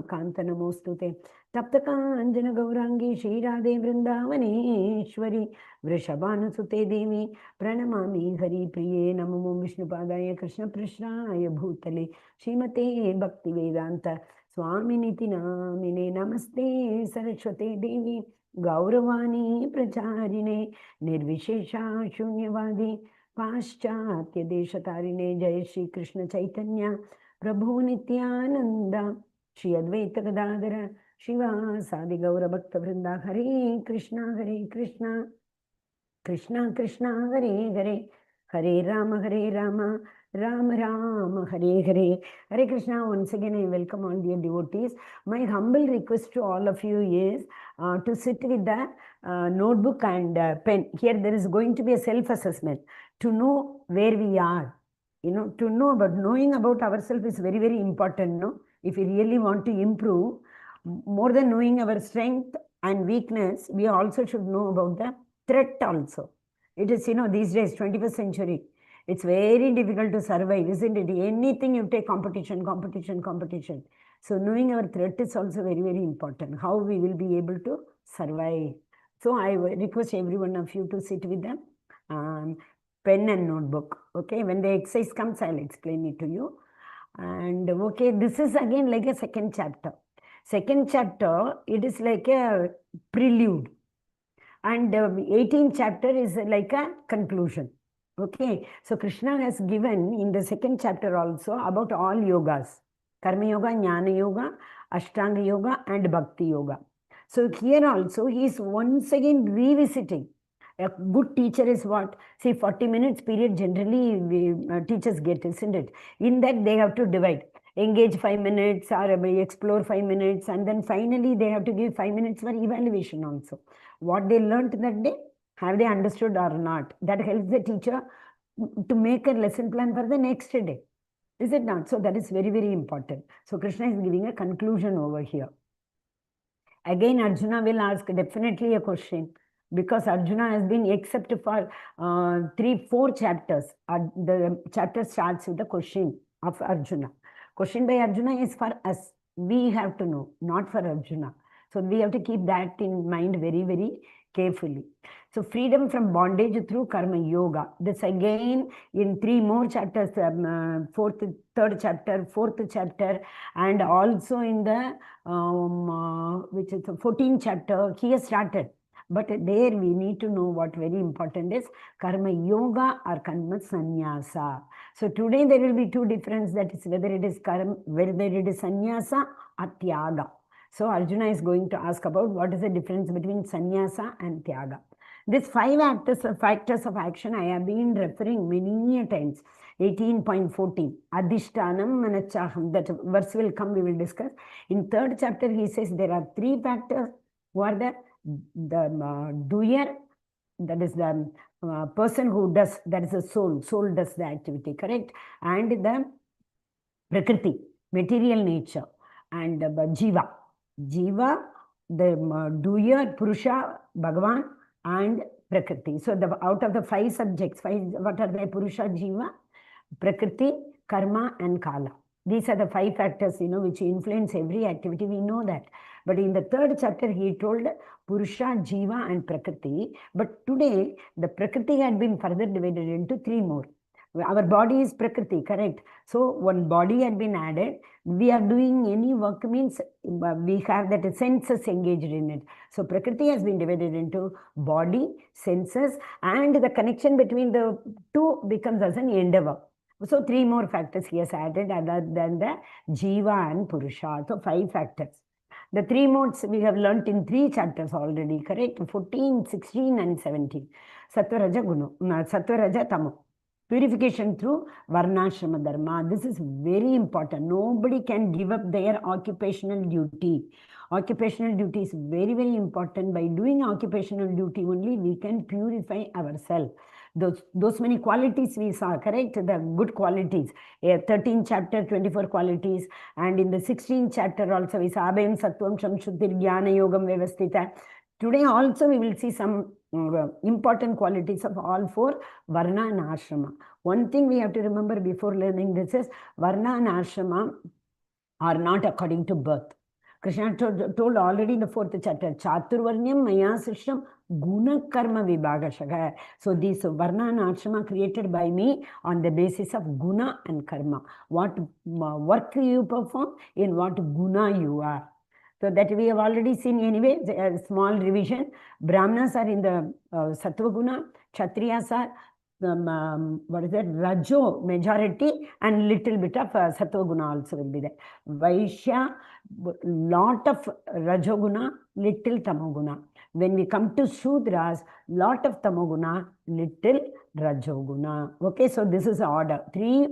Kanta Namostute Taptaka Gaurangi Shri Radhe Vrindavaneshwari Vrishabhanusute Devi Pranamami Hari Priye Namo Vishnupadaya Krishna Prishnaya Bhutale Srimate Bhakti Vedanta Swaminiti Namine Namaste Saraswate Devi Gauravani Pracharine Nirvishesha Shunyavadi Paschatya Deshatarine Jai Shri Krishna Chaitanya Prabhu Nityananda Shri Advaita Gadadhara Shiva Sadi Gaura Bhakta Vrinda Hare Krishna Krishna Krishna Hare Hare Hare Rama Rama Rama Hare Hare. Hare Krishna. Once again I welcome all dear devotees. My humble request to all of you is to sit with the notebook and pen. Here there is going to be a self-assessment to know where we are. You know, to know about, knowing about ourselves is very, very important, no? If we really want to improve, more than knowing our strength and weakness, we also should know about the threat also. It is, you know, these days, 21st century, it's very difficult to survive, isn't it? Anything you take, competition. So knowing our threat is also very, very important. How we will be able to survive. So I request every one of you to sit with them. Pen and notebook. Okay, when the exercise comes, I'll explain it to you. And okay, this is again like a second chapter. Second chapter, it is like a prelude. And 18th chapter is like a conclusion. Okay, so Krishna has given in the second chapter also about all yogas. Karma Yoga, Jnana Yoga, Ashtanga Yoga and Bhakti Yoga. So here also he is once again revisiting. A good teacher is what? See, 40 minutes period generally teachers get, isn't it? In that they have to divide. Engage 5 minutes or explore 5 minutes, and then finally they have to give 5 minutes for evaluation also. What they learnt that day, have they understood or not? That helps the teacher to make a lesson plan for the next day. Is it not? So that is very, very important. So Krishna is giving a conclusion over here. Again, Arjuna will ask definitely a question. Because Arjuna has been, except for 3-4 chapters, the chapter starts with the question of Arjuna. Question by Arjuna is for us. We have to know, not for Arjuna. So we have to keep that in mind very, very carefully. So freedom from bondage through karma yoga. This again in 3 more chapters, 3rd chapter, 4th chapter, and also in the which is the 14th chapter, he has started. But there we need to know what very important is karma yoga or karma sannyasa. So today there will be 2 differences, that is whether it is karma, whether it is sannyasa or tyaga. So Arjuna is going to ask about what is the difference between sannyasa and tyaga. These 5 factors of action I have been referring many times. 18.14 Adhishtanam Manachaham. That verse will come, we will discuss. In 3rd chapter he says there are 3 factors who are the doer, that is the person who does, that is the soul does the activity, correct? And the prakriti, material nature, and jiva, the doer, purusha, Bhagavan, and prakriti. So out of the 5 subjects, what are they? Purusha, jiva, prakriti, karma and kala. These are the 5 factors, you know, which influence every activity. We know that. But in the 3rd chapter, he told Purusha, Jiva and Prakriti. But today, the Prakriti had been further divided into 3 more. Our body is Prakriti, correct? So, one body had been added. We are doing any work means we have that senses engaged in it. So, Prakriti has been divided into body, senses, and the connection between the 2 becomes as an endeavor. So 3 more factors he has added other than the Jiva and Purusha. So 5 factors. The 3 modes we have learnt in 3 chapters already, correct? 14, 16 and 17. Sattva, Raja, Tamo. Purification through Varnashrama Dharma. This is very important. Nobody can give up their occupational duty. Occupational duty is very, very important. By doing occupational duty only, we can purify ourselves. Those many qualities we saw, correct? The good qualities. 13th chapter, 24 qualities. And in the 16th chapter also, we saw Abhayam Sattvam Shamshuddhir Jnana Yogam Vyavasthita. Today also we will see some important qualities of all 4 Varna and Ashrama. One thing we have to remember before learning this is Varna and Ashrama are not according to birth. Krishna told already in the 4th chapter, Chaturvarnyam Maya Srishtam Guna Karma Vibhagashaka. So these Varna and Ashrama created by me on the basis of Guna and Karma. What work you perform, in what Guna you are. So that we have already seen anyway, a small revision. Brahmanas are in the Sattva Guna, Kshatriyas are Rajo majority, and little bit of Sattva Guna also will be there. Vaishya, lot of Rajoguna, little Tamoguna. When we come to Shudras, lot of Tamoguna, little Rajoguna. Okay, so this is the order. 3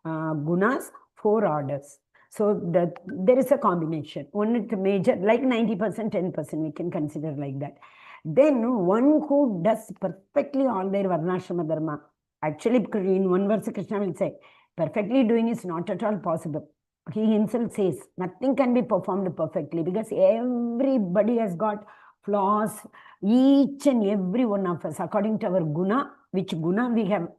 gunas, 4 orders. So there is a combination. One is major, like 90%, 10%, we can consider like that. Then one who does perfectly all their Varnashrama Dharma, actually in one verse Krishna will say, perfectly doing is not at all possible. He himself says, nothing can be performed perfectly because everybody has got flaws, each and every one of us, according to our guna, which guna we have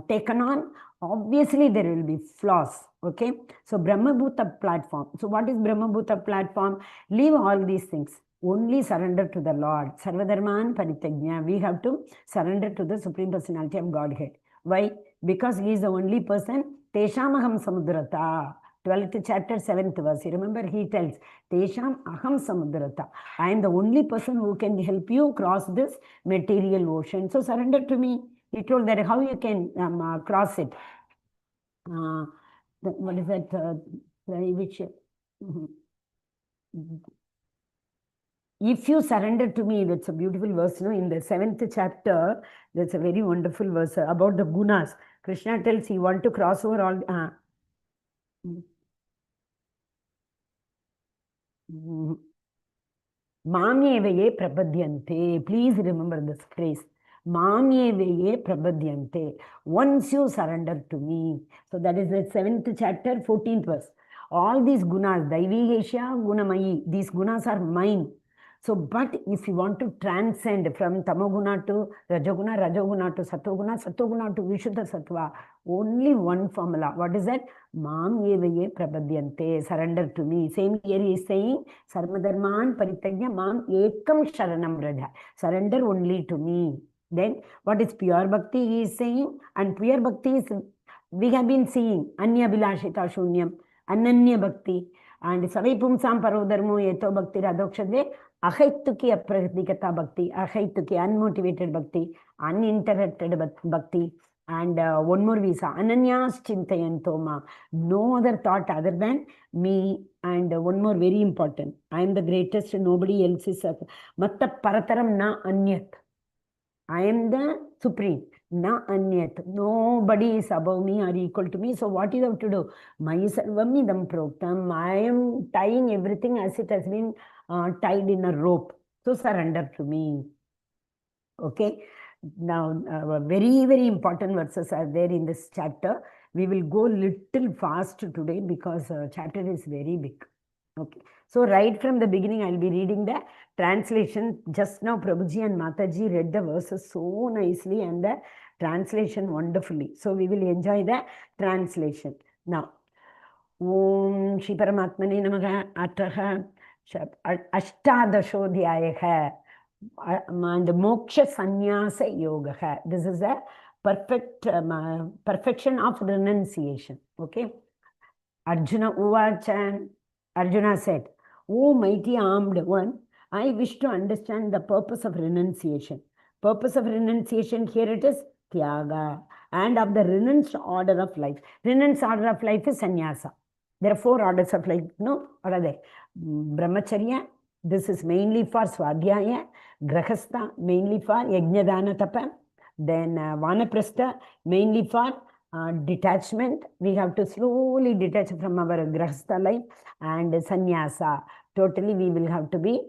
taken on, obviously there will be flaws. Okay, so Brahma Bhuta platform. So what is Brahma Bhuta platform? Leave all these things. Only surrender to the Lord. Sarvadharman Paritagnya. We have to surrender to the Supreme Personality of Godhead. Why? Because He is the only person. Tesham aham samudrata. 12th chapter, 7th verse. Remember, He tells, Tesham aham samudrata. I am the only person who can help you cross this material ocean. So surrender to me. He told that how you can cross it. What is that? Which? If you surrender to me, that's a beautiful verse. No? In the 7th chapter, that's a very wonderful verse about the gunas. Krishna tells he want to cross over all. Mamyevaye prapadyante. Please remember this phrase. Mamyevaye prapadyante. Once you surrender to me. So that is the 7th chapter, 14th verse. All these gunas, Daivigesha, Gunamayi, these gunas are mine. So, but if you want to transcend from Tamoguna to Rajoguna, Rajoguna to Sattoguna, Sattoguna to Vishuddha Sattva, only one formula. What is that? Mam yevaye prapadyante, surrender to me. Same here he is saying, Sarmadharman Paritagya Mam Ekam Sharanam Raja, surrender only to me. Then, what is pure bhakti he is saying? And pure bhakti is, we have been seeing, Anya Bilashita Shunyam, Ananya Bhakti, and Savai Pumsam Parodharmo Yeto Bhakti Radokshade, Ahaituki Apratikata Bhakti, Ahaituki unmotivated Bhakti, uninterrupted Bhakti, and one more visa, Ananyas Chintayantoma, no other thought other than me, and one more very important, I am the greatest, nobody else is, Matta Parataram Na Anyat, I am the supreme, Na Anyat, nobody is above me or equal to me, so what you have to do? Maya Sarvamidam Proktam, I am tying everything as it has been tied in a rope. So surrender to me. Okay. Now, very, very important verses are there in this chapter. We will go little fast today because chapter is very big. Okay. So right from the beginning, I'll be reading the translation. Just now, Prabhuji and Mataji read the verses so nicely and the translation wonderfully. So we will enjoy the translation. Now, Om Shri Paramatmane Namaha Ataha Ashtadashodhyayaha and Moksha Sannyasa Yoga. This is a perfection of renunciation. Okay. Arjuna Uvachan. Arjuna said, O mighty armed one, I wish to understand the purpose of renunciation. Purpose of renunciation, here it is, Tyaga, and of the renounced order of life. Renounced order of life is sannyasa. There are 4 orders of life, no? What are they? Brahmacharya, this is mainly for Swadhyaya. Grahastha, mainly for Yajnadana Tapa. Then Vanaprastha, mainly for detachment. We have to slowly detach from our Grahastha life. And sannyasa, totally we will have to be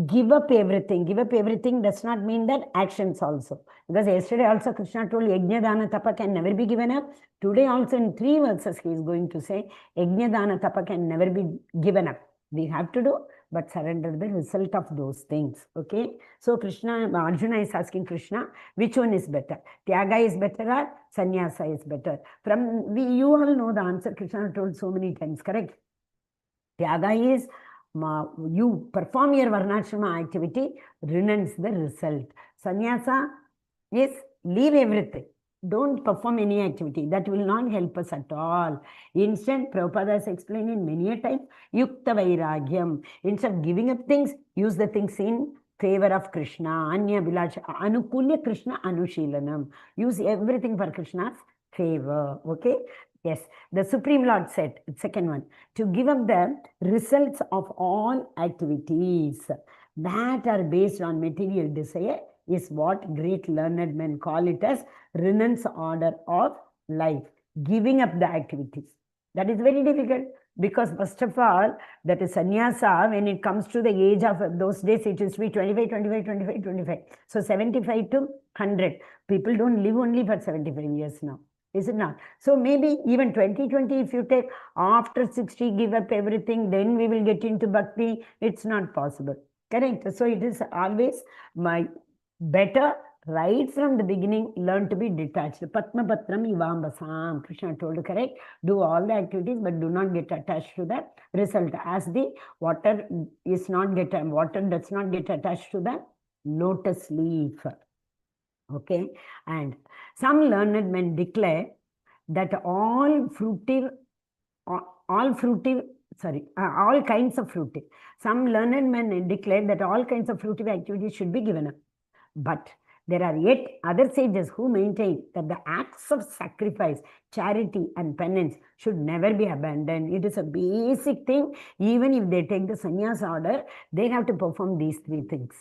give up everything. Give up everything does not mean that actions also. Because yesterday also Krishna told Yajnadana Tapa can never be given up. Today also in 3 verses he is going to say Yajnadana Tapa can never be given up. We have to do, but surrender the result of those things. Okay. So Arjuna is asking Krishna, which one is better? Tyaga is better or sannyasa is better? You all know the answer. Krishna told so many times, correct? Tyaga is you perform your varnashrama activity, renounce the result. Sannyasa is leave everything. Don't perform any activity. That will not help us at all. Instead, Prabhupada has explained in many a time, Yukta Vairagyam. Instead of giving up things, use the things in favor of Krishna. Anya Vilasha, Anukulya Krishna Anushilanam. Use everything for Krishna's favor. Okay? Yes. The Supreme Lord said, second one, to give up the results of all activities that are based on material desire is what great learned men call it as renounced order of life, giving up the activities. That is very difficult because first of all, that is sannyasa, when it comes to the age of those days, it used to be 25, 25, 25, 25. So 75 to 100. People don't live only for 75 years now. Is it not? So maybe even 2020, if you take after 60, give up everything, then we will get into bhakti. It's not possible. Correct? So it is always my better right from the beginning, learn to be detached. Patma patram ivambasam. Krishna told, correct? Do all the activities, but do not get attached to the result. As the water does not get attached to the lotus leaf. Okay, and some learned men declare that all kinds of fruitive. Some learned men declare that all kinds of fruitive activities should be given up. But there are yet other sages who maintain that the acts of sacrifice, charity, and penance should never be abandoned. It is a basic thing. Even if they take the sannyas order, they have to perform these three things.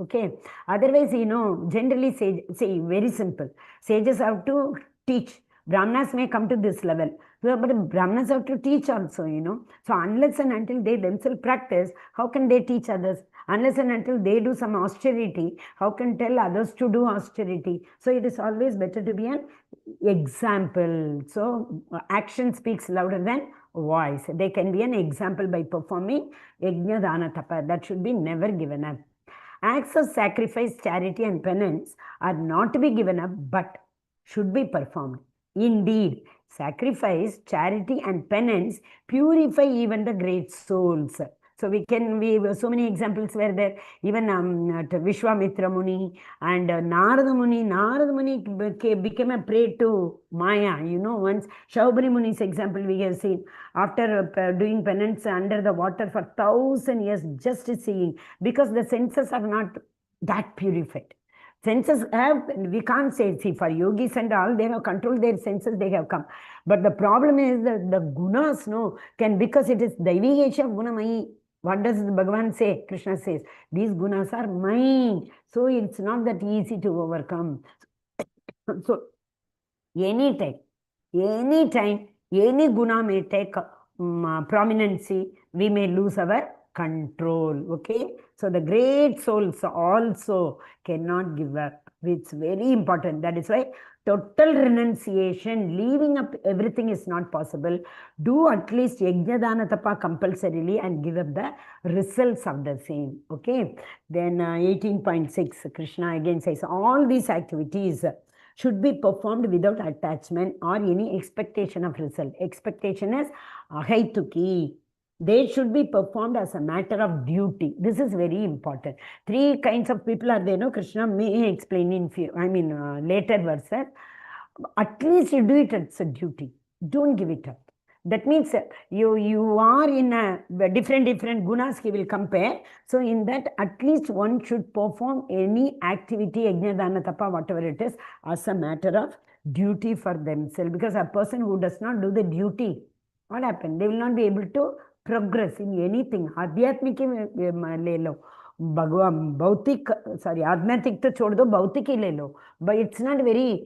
Okay. Otherwise, generally say very simple. Sages have to teach. Brahmanas may come to this level, but Brahmanas have to teach also, So unless and until they themselves practice, how can they teach others? Unless and until they do some austerity, how can tell others to do austerity? So it is always better to be an example. So action speaks louder than voice. They can be an example by performing yajna dana tapa. That should be never given up. Acts of sacrifice, charity, and penance are not to be given up, but should be performed. Indeed, sacrifice, charity, and penance purify even the great souls. So so many examples were there. Even Vishwamitra Muni and Narada Muni became a prey to Maya. Once Shaubhari Muni's example we have seen. After doing penance under the water for 1,000 years, just seeing, because the senses are not that purified. Senses we can't say, see, for yogis and all, they have controlled their senses, they have come. But the problem is that the gunas, because it is Daivigeshya Gunamayi. What does Bhagavan say? Krishna says, these gunas are mine. So it's not that easy to overcome. So anytime, any guna may take prominency, we may lose our control. Okay, so the great souls also cannot give up. It's very important. That is why total renunciation, leaving up everything is not possible. Do at least yajna dana tapa compulsorily and give up the results of the same. Okay, then 18.6 Krishna again says, all these activities should be performed without attachment or any expectation of result. Expectation is ahaituki. They should be performed as a matter of duty. This is very important. Three kinds of people are there. Krishna may explain in later verses. At least you do it as a duty. Don't give it up. That means you are in a different gunas he will compare. So in that, at least one should perform any activity, yajna dana tapa, whatever it is, as a matter of duty for themselves. Because a person who does not do the duty, what happened? They will not be able to progress in anything. Adhyatmik le lo. Adhyatik to chod do, bhautik le lo. But it's not very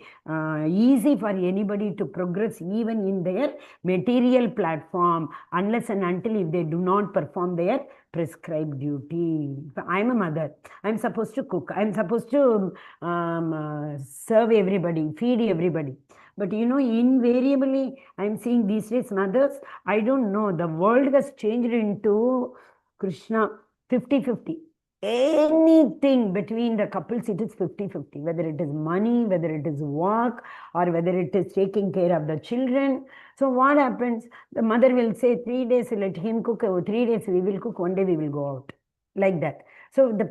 easy for anybody to progress even in their material platform unless and until if they do not perform their prescribed duty. I'm a mother. I'm supposed to cook. I'm supposed to serve everybody, feed everybody. But invariably, I'm seeing these days mothers, I don't know, the world has changed into Krishna 50-50. anything between the couples, it is 50-50, whether it is money, whether it is work, or whether it is taking care of the children. So what happens? The mother will say 3 days let him cook, 3 days we will cook, 1 day we will go out. Like that. So the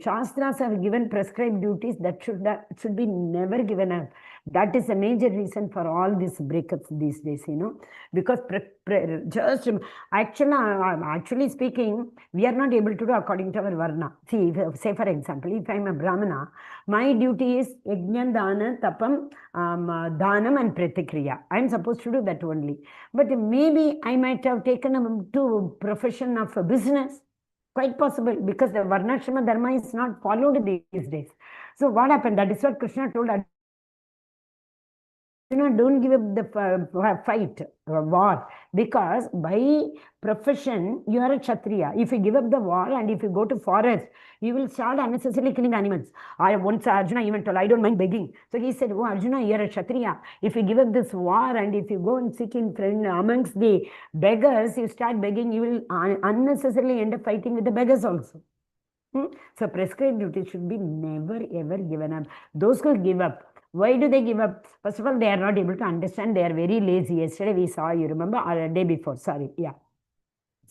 Shastras have given prescribed duties that should be never given up. That is a major reason for all these breakups these days, because actually speaking, we are not able to do according to our varna. See, say for example, if I am a Brahmana, my duty is yajna, dana, tapam, dhanam and pratikriya. I am supposed to do that only. But maybe I might have taken to profession of a business. Quite possible, because the Varnashrama Dharma is not followed these days. So what happened? That is what Krishna told Arjuna, don't give up the fight, war, because by profession, you are a Kshatriya. If you give up the war and if you go to forest, you will start unnecessarily killing animals. Once Arjuna even told, I don't mind begging. So he said, oh Arjuna, you are a Kshatriya. If you give up this war and if you go and seek in friend amongst the beggars, you start begging, you will unnecessarily end up fighting with the beggars also. So prescribed duty should be never ever given up. Those who give up, why do they give up? First of all, they are not able to understand. They are very lazy. Yesterday we saw, you remember, or a day before, sorry, yeah.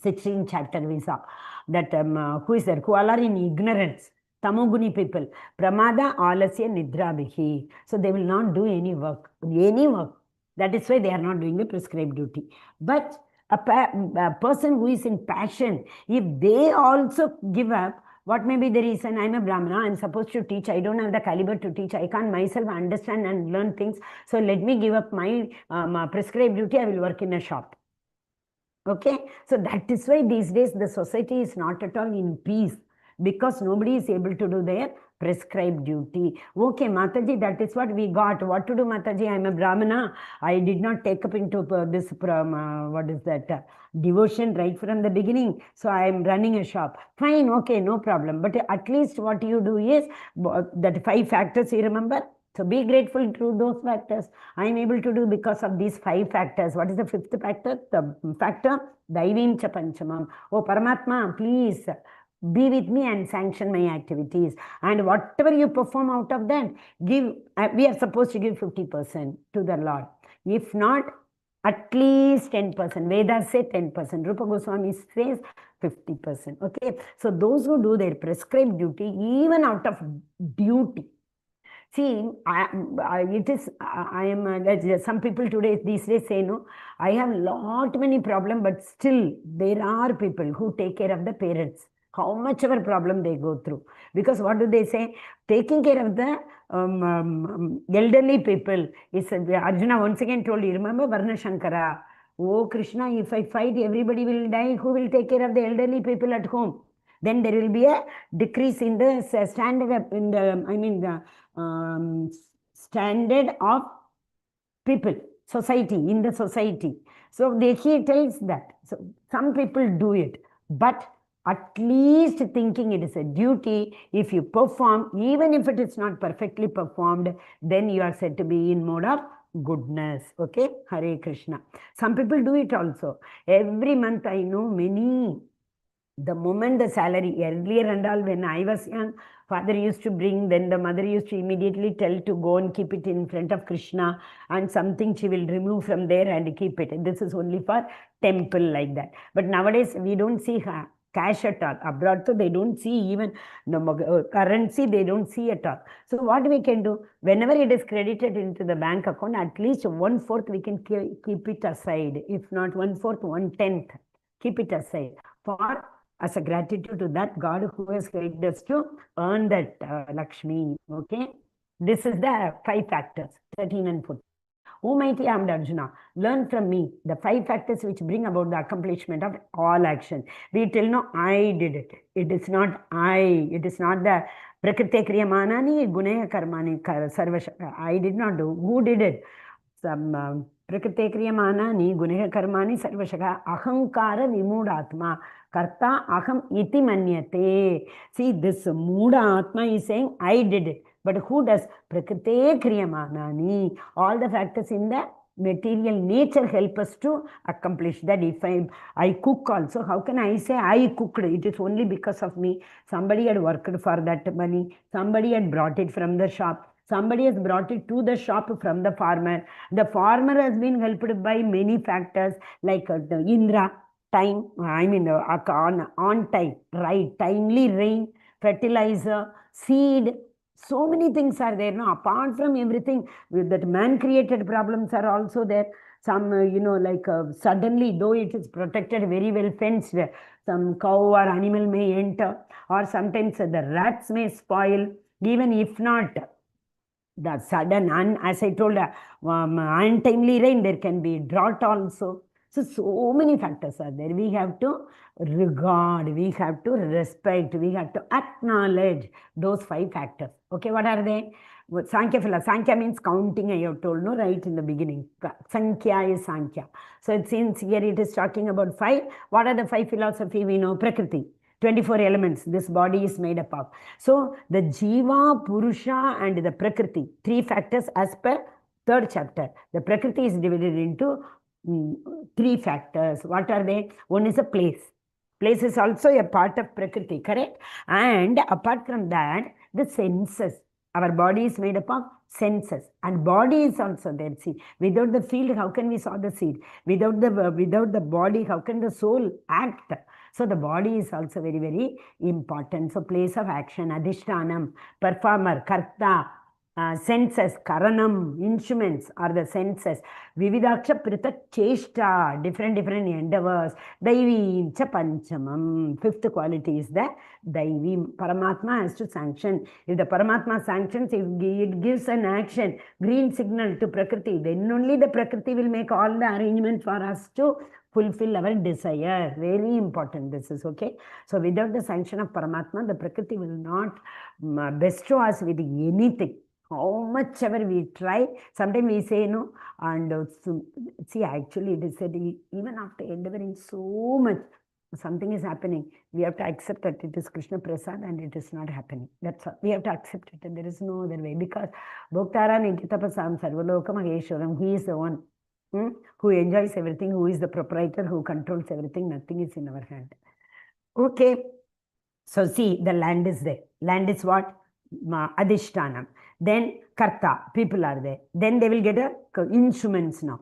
16th chapter we saw that who is there? Who all are in ignorance. Tamoguni people. Pramada alasya nidrabihi. So they will not do any work. That is why they are not doing the prescribed duty. But a person who is in passion, if they also give up, what may be the reason? I'm a Brahmana, I'm supposed to teach, I don't have the caliber to teach, I can't myself understand and learn things, so let me give up my prescribed duty, I will work in a shop. Okay, so that is why these days the society is not at all in peace, because nobody is able to do their prescribed duty. Okay, Mataji, that is what we got. What to do, Mataji? I'm a Brahmana. I did not take up into this, what is that, devotion right from the beginning. So I'm running a shop. Fine, okay, no problem. But at least what you do is, that 5 factors, you remember? So be grateful to those factors. I am able to do because of these 5 factors. What is the 5th factor? The factor, Daivim cha panchamam. Oh, Paramatma, please be with me and sanction my activities. And whatever you perform out of that, give. We are supposed to give 50% to the Lord. If not, at least 10%. Vedas say 10%. Rupa Goswami says 50%. Okay. So those who do their prescribed duty, even out of duty. See, some people today, these days say, no, I have many problems, but still there are people who take care of the parents. How much of a problem they go through. Because what do they say? Taking care of the elderly people. Arjuna once again told you, remember Varna Shankara? Oh Krishna, if I fight, everybody will die. Who will take care of the elderly people at home? Then there will be a decrease in the standard, standard of people, society, in the society. So he tells that. So some people do it, but at least thinking it is a duty, if you perform, even if it is not perfectly performed, then you are said to be in mode of goodness. Okay, Hare Krishna. Some people do it also. Every month I know many. The moment the salary, earlier and all, when I was young, father used to bring, then the mother used to immediately tell to go and keep it in front of Krishna, and something she will remove from there and keep it. This is only for temple, like that. But nowadays, we don't see cash at all. Abroad, so they don't see even currency, they don't see at all. So what we can do, whenever it is credited into the bank account, at least 1/4 we can keep it aside. If not 1/4, 1/10, keep it aside for as a gratitude to that God who has helped us to earn that Lakshmi. Okay, this is the 5 factors, 13 and 14. O mighty armed Arjuna, learn from me the 5 factors which bring about the accomplishment of all action. We tell no, I did it. It is not I. It is not the Prakrite Kriyamanani Guneha Karmani Sarvashaka. I did not do. Who did it? Some Prakrite Kriyamanani Guneha Karmani Sarvashaka Ahankara Vimudatma Karta Aham Iti Manyate. See, this Muda Atma is saying, I did it. But who does? Prakrite Kriyamanani. All the factors in the material nature help us to accomplish that. If I cook also, how can I say I cooked? It is only because of me. Somebody had worked for that money. Somebody had brought it from the shop. Somebody has brought it to the shop from the farmer. The farmer has been helped by many factors like the Indra, time, on time, right, timely rain, fertilizer, seed. So many things are there. No, apart from everything, that man-created problems are also there. Some, suddenly, though it is protected, very well fenced, some cow or animal may enter, or sometimes the rats may spoil, even if not the sudden, as I told, untimely rain, there can be drought also. So many factors are there. We have to regard, we have to respect, we have to acknowledge those 5 factors. Okay, what are they? Sankhya philosophy. Sankhya means counting, I have told, no, right in the beginning. Sankhya is Sankhya. So since here it is talking about 5, what are the 5 philosophy we know? Prakriti. 24 elements this body is made up of. So the Jiva, Purusha and the Prakriti, 3 factors as per 3rd chapter. The Prakriti is divided into 3 factors. What are they? One is a place. Place is also a part of Prakriti, correct? And apart from that, the senses. Our body is made up of senses, and body is also there. See, without the field, how can we sow the seed? Without the body, how can the soul act? So the body is also very, very important. So place of action, adhishtanam, performer, karta, senses, karanam, instruments are the senses. Vividaksha pritak cheshta, different endeavors. Daivi cha panchamam. 5th quality is the Daivi. Paramatma has to sanction. If the Paramatma sanctions, if it gives an action, green signal to Prakriti, then only the Prakriti will make all the arrangements for us to fulfill our desire. Very important this is, okay? So without the sanction of Paramatma, the Prakriti will not bestow us with anything. How much ever we try, sometimes we say no, and see, actually it is said, even after endeavoring so much, something is happening, we have to accept that it is Krishna Prasad and it is not happening. That's all. We have to accept it, and there is no other way, because Bhoktara Nikitapasam Sarvaloka Maheshwaram, he is the one who enjoys everything, who is the proprietor, who controls everything. Nothing is in our hand. Okay. So see, the land is there. Land is what? Adhishtanam. Then karta, people are there. Then they will get instruments now.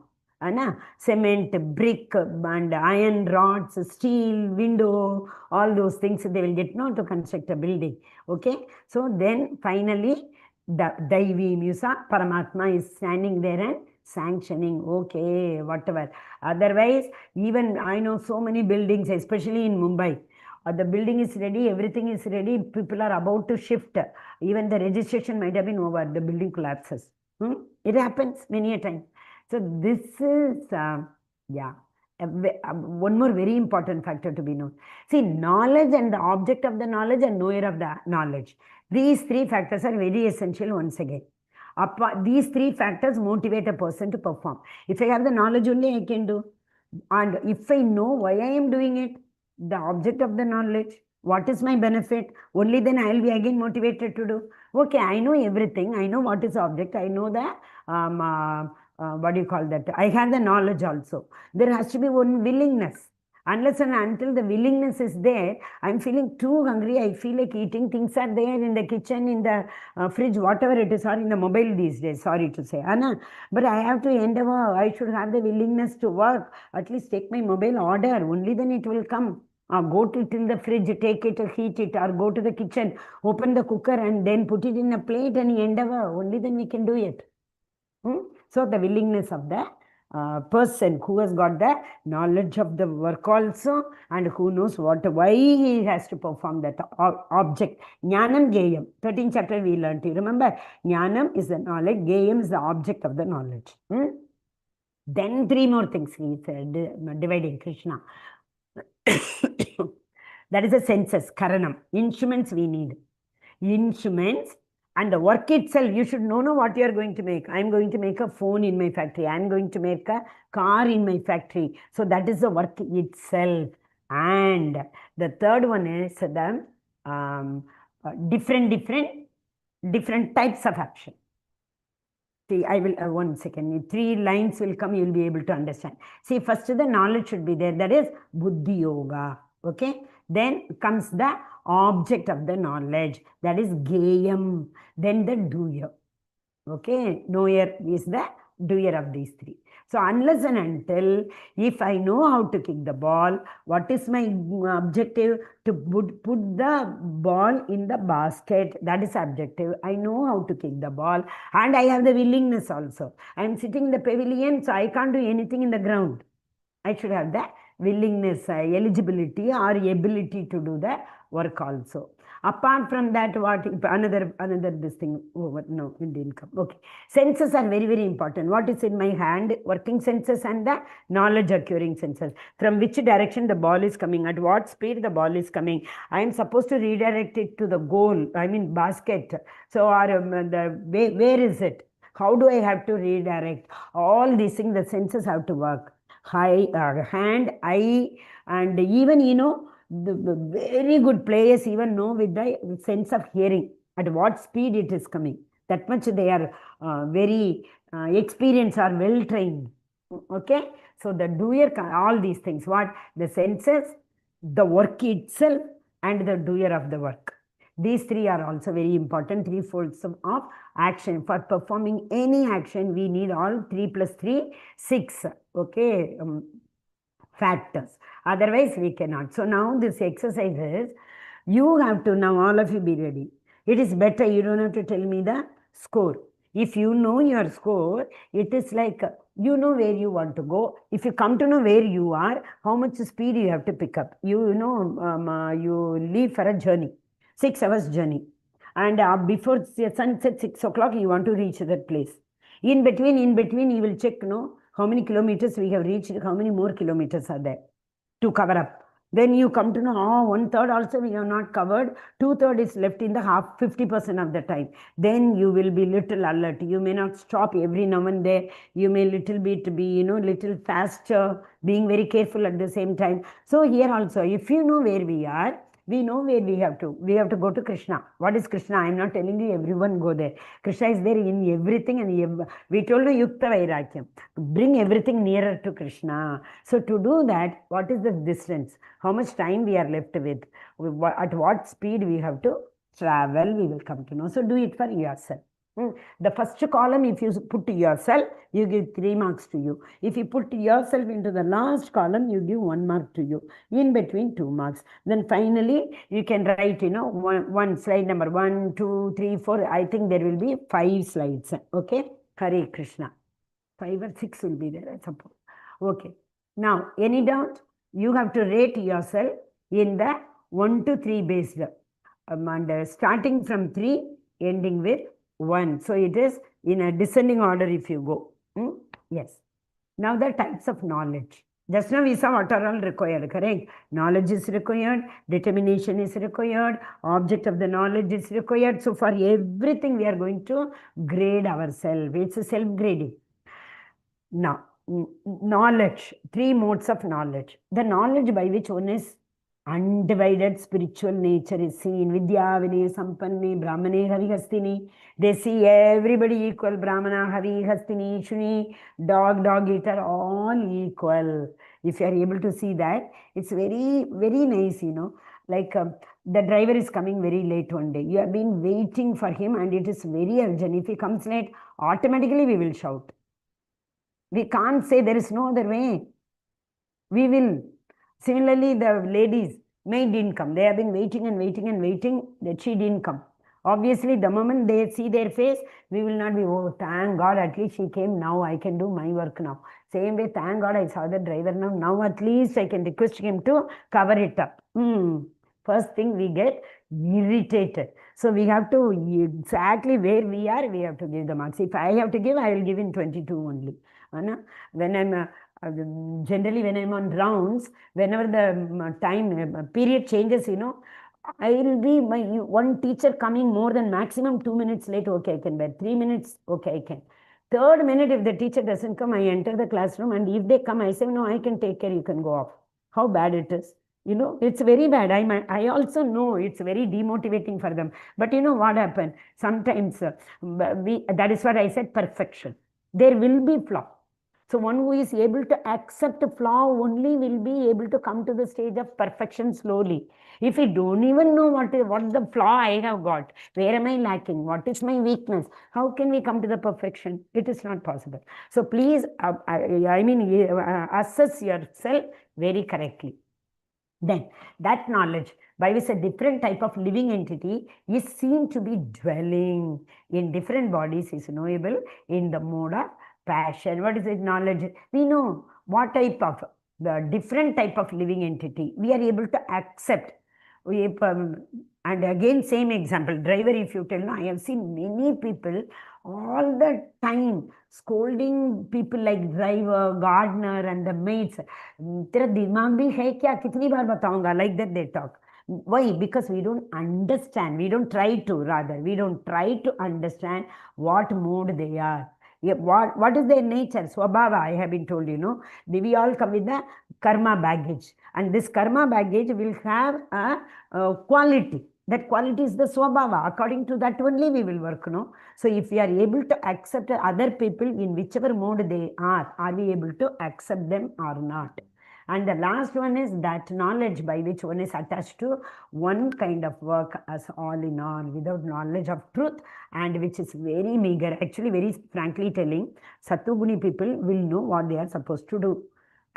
Cement, brick, and iron rods, steel, window, all those things they will get now to construct a building. Okay. So then finally, the Daivi Musa, Paramatma is standing there and sanctioning, okay, whatever. Otherwise, even I know so many buildings, especially in Mumbai, the building is ready, everything is ready, people are about to shift. Even the registration might have been over, the building collapses. It happens many a time. So this is, one more very important factor to be known. See, knowledge and the object of the knowledge and knower of the knowledge. These 3 factors are very essential once again. These 3 factors motivate a person to perform. If I have the knowledge only, I can do. And if I know why I am doing it, the object of the knowledge, what is my benefit, only then I will be again motivated to do. Okay, I know everything. I know what is object. I know the, what do you call that? I have the knowledge also. There has to be one willingness. Unless and until the willingness is there, I'm feeling too hungry, I feel like eating, things are there in the kitchen, in the fridge, whatever it is, or in the mobile these days, sorry to say. But I have to endeavor, I should have the willingness to work, at least take my mobile order, only then it will come. Go to it in the fridge, take it, heat it, or go to the kitchen, open the cooker and then put it in a plate and endeavor, only then we can do it. So the willingness of the person who has got the knowledge of the work also, and who knows why he has to perform that object. Jnanam Geyam. 13th chapter we learned. You remember? Jnanam is the knowledge, Geyam is the object of the knowledge. Then 3 more things he said, dividing Krishna. That is the senses, karanam. Instruments we need. Instruments. And the work itself, you should know what you are going to make. I am going to make a phone in my factory. I am going to make a car in my factory. So that is the work itself. And the third one is the different types of action. See, I will, 1 second, 3 lines will come, you will be able to understand. See, first the knowledge should be there, that is Buddhi Yoga, okay? Then comes the object of the knowledge, that is Geyam, then the doer, okay? Knower is the doer of these three. So unless and until, if I know how to kick the ball, what is my objective? To put the ball in the basket. That is objective. I know how to kick the ball and I have the willingness also. I am sitting in the pavilion, so I can't do anything in the ground. I should have the willingness, eligibility or ability to do the work also. Apart from that, what another this thing over? No, it didn't come. Okay. Senses are very, very important. What is in my hand? Working senses and the knowledge occurring senses. From which direction the ball is coming, at what speed the ball is coming. I am supposed to redirect it to the goal, I mean basket. So where is it? How do I have to redirect? All these things, the senses have to work. Hand, eye, and even, the very good players even know with the sense of hearing at what speed it is coming. That much they are very experienced or well trained. Okay, so the doer, all these things, what? The senses, the work itself, and the doer of the work. These three are also very important, 3 folds of action. For performing any action, we need all 3 plus 3, 6, okay, factors. Otherwise, we cannot. So now this exercise is, you have to, now all of you be ready. It is better, you don't have to tell me the score. If you know your score, it is like, you know where you want to go. If you come to know where you are, how much speed you have to pick up. You you leave for a journey. 6 hours journey, and before sunset 6 o'clock you want to reach that place. In between you will check, how many kilometers we have reached, how many more kilometers are there to cover up. Then you come to know, 1/3 also we have not covered, 2/3 is left in the 50% of the time. Then you will be little alert. You may not stop every now and then. You may little bit be, little faster, being very careful at the same time. So here also, if you know where we are, we know where we have to. We have to go to Krishna. What is Krishna? I am not telling you everyone go there. Krishna is there in everything, and we told you Yukta Vairakyam. Bring everything nearer to Krishna. So to do that, what is the distance? How much time we are left with? At what speed we have to travel, we will come to know. So do it for yourself. The first column, if you put yourself, you give 3 marks to you. If you put yourself into the last column, you give 1 mark to you. In between, 2 marks. Then finally, you can write, one slide number 1, 2, 3, 4. I think there will be 5 slides. Okay? Hare Krishna. 5 or 6 will be there, I suppose. Okay. Now, any doubt? You have to rate yourself in the 1 to 3 based. And starting from 3, ending with 1. So it is in a descending order if you go. Yes. Now the types of knowledge. Just now we saw what are all required, correct? Knowledge is required, determination is required, object of the knowledge is required. So for everything we are going to grade ourselves. It's a self-grading. Now, knowledge, 3 modes of knowledge. The knowledge by which one is undivided spiritual nature is seen. Vidya, Vinay, Sampanne, Brahmane, Hari, Hastini. They see everybody equal. Brahmana, Hari, Hastini, Shuni, dog eater, all equal. If you are able to see that, it's very, very nice, Like the driver is coming very late one day. You have been waiting for him and it is very urgent. If he comes late, automatically we will shout. We can't say there is no other way. We will. Similarly, the ladies, maid didn't come. They have been waiting that she didn't come. Obviously, the moment they see their face, we will not be, oh, thank God, at least she came now. I can do my work now. Same way, thank God, I saw the driver now. Now at least I can request him to cover it up. First thing we get irritated. So we have to, exactly where we are, we have to give the marks. If I have to give, I will give in 22 only. When I'm... generally, when I'm on rounds, whenever the time period changes, I will be one teacher coming more than maximum 2 minutes late. Okay, I can bear 3 minutes. Okay, I can. 3rd minute, if the teacher doesn't come, I enter the classroom, and if they come, I say, no, I can take care. You can go off. How bad it is. You know, it's very bad. I also know it's very demotivating for them. But you know what happened? Sometimes that is what I said, perfection. There will be flaw. So one who is able to accept a flaw only will be able to come to the stage of perfection slowly. If we don't even know what the flaw I have got, where am I lacking, what is my weakness, how can we come to the perfection? It is not possible. So please, assess yourself very correctly. Then that knowledge by which a different type of living entity is seen to be dwelling in different bodies is knowable in the mode of passion. What is it? Knowledge. We know what type of the different type of living entity we are able to accept. And again, same example, driver, if you tell, no, I have seen many people all the time scolding people like driver, gardener, and the maids. तेरा दिमाग भी है क्या? कितनी बार बताऊंगा? Like that they talk. Why? Because we don't understand. We don't try to, rather. We don't try to understand what mode they are. Yeah, what is their nature? Swabhava, I have been told, you know. We all come with the karma baggage. And this karma baggage will have a quality. That quality is the swabhava. According to that only we will work, no? So if we are able to accept other people in whichever mode they are we able to accept them or not? And the last one is that knowledge by which one is attached to one kind of work as all in all, without knowledge of truth, and which is very meager. Actually, very frankly telling, Satoguni people will know what they are supposed to do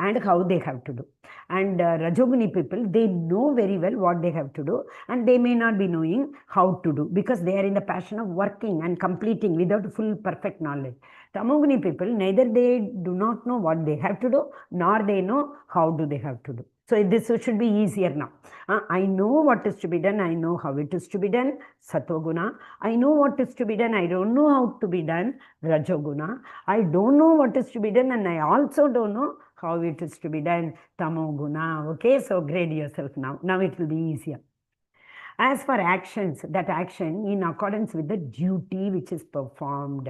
and how they have to do. And Rajoguni people, they know very well what they have to do, and they may not be knowing how to do because they are in the passion of working and completing without full perfect knowledge. Tamoguni people, neither they do not know what they have to do, nor they know how do they have to do. So this should be easier now. I know what is to be done. I know how it is to be done. Satoguna. I know what is to be done. I don't know how to be done. Rajoguna. I don't know what is to be done, and I also don't know how it is to be done. Tamoguna. Okay, so grade yourself now. Now it will be easier. As for actions, that action in accordance with the duty which is performed,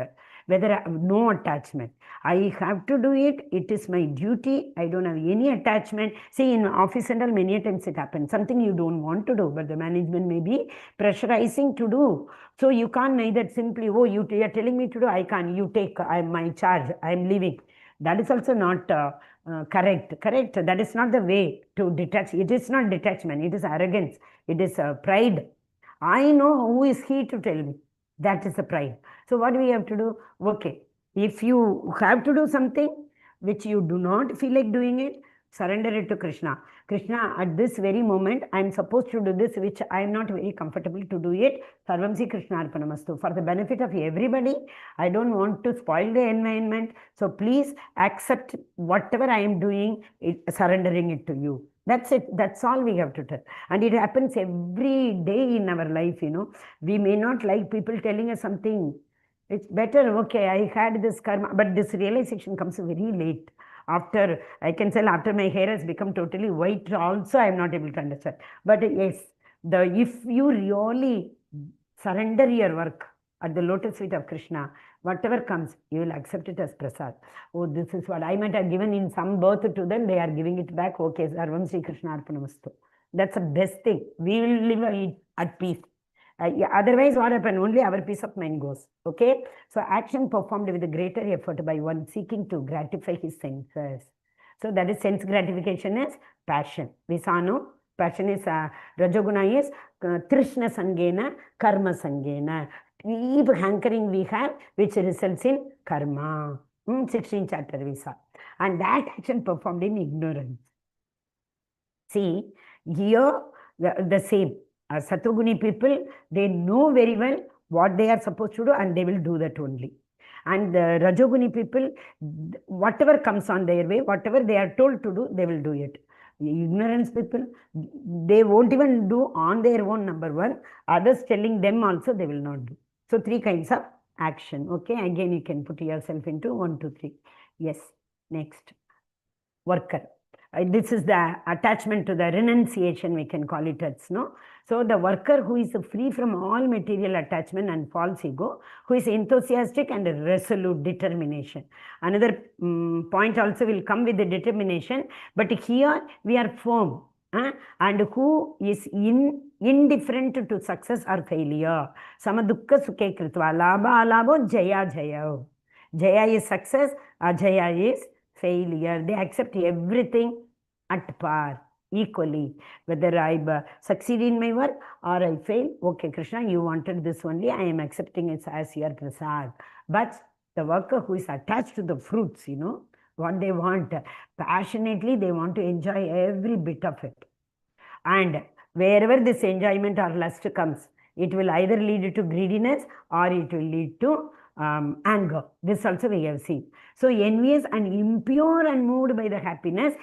whether no attachment. I have to do it. It is my duty. I don't have any attachment. See, in office and all, many times it happens. Something you don't want to do, but the management may be pressurizing to do. So you can't neither simply, oh, you are telling me to do, I can't. You take my charge. I am leaving. That is also not correct. That is not the way to detach. It is not detachment. It is arrogance. It is pride. I know who is he to tell me. That is the pride. So what do we have to do? Okay. If you have to do something which you do not feel like doing it, surrender it to Krishna. Krishna, at this very moment, I am supposed to do this, which I am not very comfortable to do it. Sarvam Sri Krishna Arpanamastu. For the benefit of everybody, I don't want to spoil the environment. So please accept whatever I am doing, surrendering it to you. That's it. That's all we have to tell. And it happens every day in our life, you know. We may not like people telling us something. It's better, okay, I had this karma, but this realization comes very late. After, I can say, after my hair has become totally white also, I am not able to understand. But yes, if you really surrender your work at the lotus feet of Krishna, whatever comes, you will accept it as prasad. Oh, this is what I might have given in some birth to them, they are giving it back. Okay, Sarvam Sri Krishna Arpanamastu. That's the best thing. We will live at peace. Otherwise, what happens? Only our peace of mind goes. Okay? So, action performed with a greater effort by one seeking to gratify his senses. So, that is sense gratification is passion. We saw, no? Passion is, Rajoguna is Trishna Sangena, Karma Sangena. Deep hankering we have, which results in karma. 16th chapter we saw. And that action performed in ignorance. See, here the same. Satoguni people, they know very well what they are supposed to do and they will do that only. And the Rajoguni people, whatever comes on their way, whatever they are told to do, they will do it. Ignorance people, they won't even do on their own, number one. Others telling them also, they will not do. So, 3 kinds of action. Okay, again you can put yourself into 1, 2, 3. Yes, next. Worker. This is the attachment to the renunciation, we can call it as, no? So, the worker who is free from all material attachment and false ego, who is enthusiastic and resolute determination. Another point also will come with the determination, but here we are firm. and who is indifferent to success or failure. Samadukka sukhe kritva labha alabho jaya jaya. Jaya is success, ajaya is failure. They accept everything at par, equally. Whether I succeed in my work or I fail, okay, Krishna, you wanted this only, I am accepting it as your prasad. But the worker who is attached to the fruits, what they want, passionately, they want to enjoy every bit of it. And wherever this enjoyment or lust comes, it will either lead to greediness or it will lead to anger. This also we have seen. So envious and impure and moved by the happiness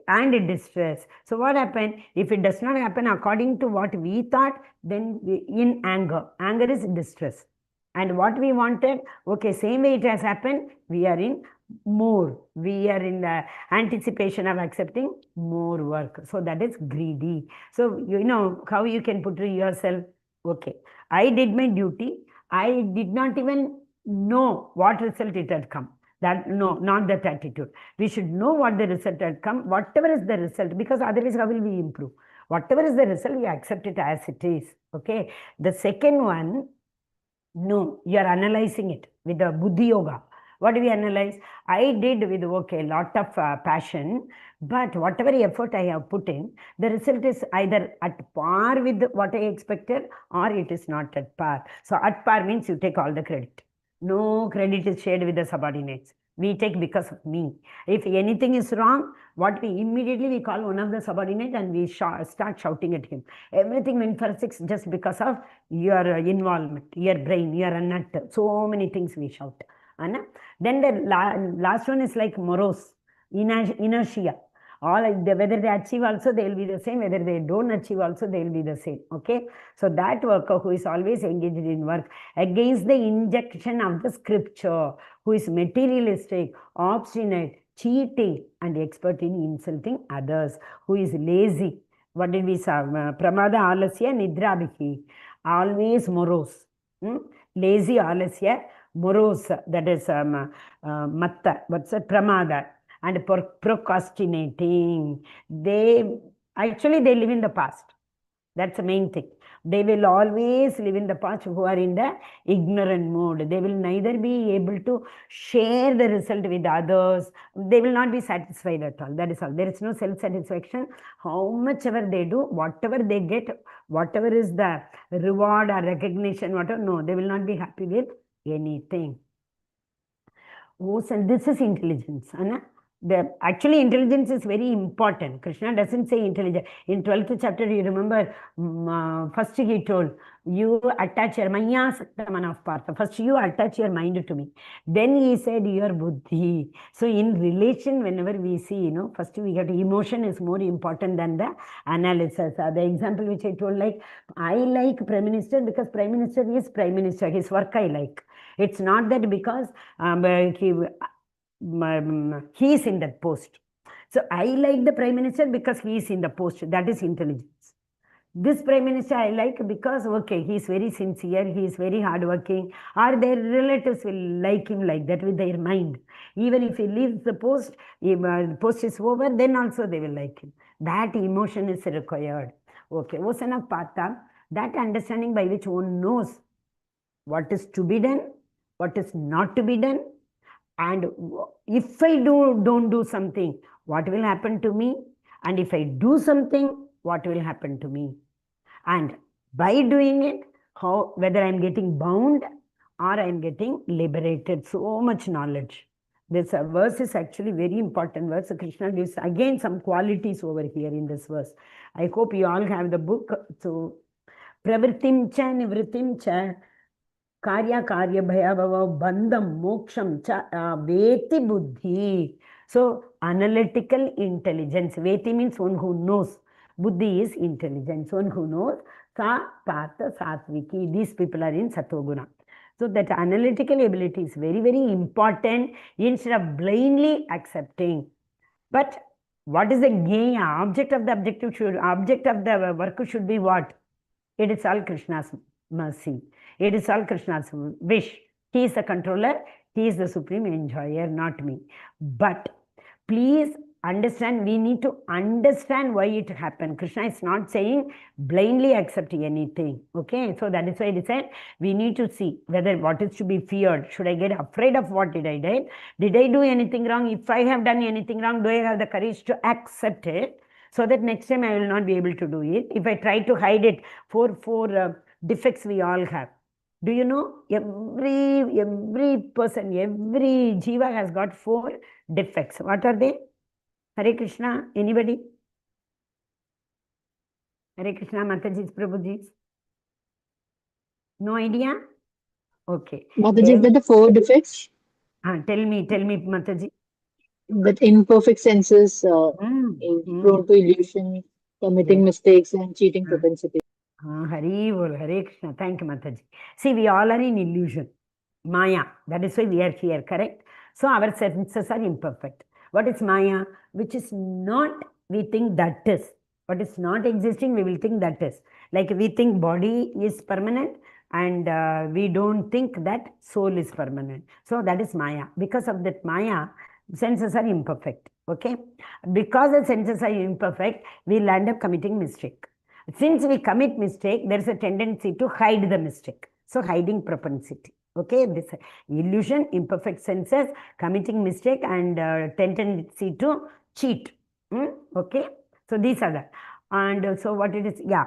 and distress. So what happened? If it does not happen according to what we thought, then in anger. Anger is distress. And what we wanted, okay, same way it has happened, we are in more. We are in the anticipation of accepting more work. So that is greedy. So you know how you can put yourself, okay, I did my duty. I did not even know what result it had come. That, no, not that attitude. We should know what the result had come, whatever is the result, because otherwise how will we improve? Whatever is the result, we accept it as it is. Okay. The second one, no, you are analyzing it with the Buddhi Yoga. What do we analyze? I did with, okay, lot of passion, but whatever effort I have put in, the result is either at par with what I expected or it is not at par. So at par means you take all the credit. No credit is shared with the subordinates. We take because of me. If anything is wrong, what we immediately call one of the subordinates and we start shouting at him. Everything went for 6 just because of your involvement, your brain, your nut. So many things we shout. Then the last one is like morose, inertia. Whether they achieve also, they will be the same. Whether they don't achieve also, they will be the same. Okay. So that worker who is always engaged in work against the injection of the scripture, who is materialistic, obstinate, cheating, and expert in insulting others, who is lazy. What did we say? Pramada alasya nidrabhiki. Always morose. Lazy alasya, morose. That is matta. What's that? Pramada. And procrastinating. They live in the past. That's the main thing. They will always live in the past who are in the ignorant mode. They will neither be able to share the result with others. They will not be satisfied at all. That is all. There is no self-satisfaction. How much ever they do, whatever they get, whatever is the reward or recognition, whatever, no, they will not be happy with anything. Oh, so this is intelligence. Anna? Actually, intelligence is very important. Krishna doesn't say intelligence. In 12th chapter, you remember, first he told, you attach your maya saktaman of partha. First, you attach your mind to me. Then he said, your buddhi. So, in relation, whenever we see, first we get emotion is more important than the analysis. The example which I told, like, I like Prime Minister because Prime Minister is Prime Minister. His work I like. It's not that because he is in that post. So I like the Prime Minister because he is in the post. That is intelligence. This Prime Minister I like because, okay, he is very sincere, he is very hardworking, or their relatives will like him like that with their mind. Even if he leaves the post, if the post is over, then also they will like him. That emotion is required. Okay, Osana Pata, that understanding by which one knows what is to be done, what is not to be done, and if I don't do something, what will happen to me? And if I do something, what will happen to me? And by doing it, whether I'm getting bound or I'm getting liberated. So much knowledge. This verse is actually very important verse. Krishna gives again some qualities over here in this verse. I hope you all have the book. So, pravritim cha nivritim cha karya bhayabhava bandham moksham cha veti buddhi. So, analytical intelligence. Veti means one who knows. Buddhi is intelligence. One who knows. Sa Partha Satviki. These people are in Satoguna. So, that analytical ability is very, very important instead of blindly accepting. But what is the gain? Object of the work should be what? It is all Krishna's mercy. It is all Krishna's wish. He is the controller. He is the supreme enjoyer, not me. But please understand, we need to understand why it happened. Krishna is not saying blindly accept anything. Okay, so that is why he said we need to see whether what is to be feared. Should I get afraid of what did I do? Did I do anything wrong? If I have done anything wrong, do I have the courage to accept it so that next time I will not be able to do it? If I try to hide it, four defects we all have. Do you know every person, every jiva has got 4 defects. What are they? Hare Krishna, anybody? Hare Krishna, Mataji's, Prabhuji's? No idea? Okay. Mataji, that the 4 defects? Tell me, Mataji. That imperfect senses is prone to illusion, committing Yes. mistakes, and cheating propensity. Hari Bol, Hare Krishna. Thank you, Mataji. See, we all are in illusion. Maya. That is why we are here, correct? So our senses are imperfect. What is Maya? Which is not, we think that is. What is not existing, we will think that is. Like we think body is permanent and we don't think that soul is permanent. So that is Maya. Because of that Maya, senses are imperfect. Okay? Because the senses are imperfect, we'll end up committing mistake. Since we commit mistake, there is a tendency to hide the mistake. So hiding propensity. Okay, this illusion, imperfect senses, committing mistake and tendency to cheat. Okay, so these are that. And so what it is, yeah.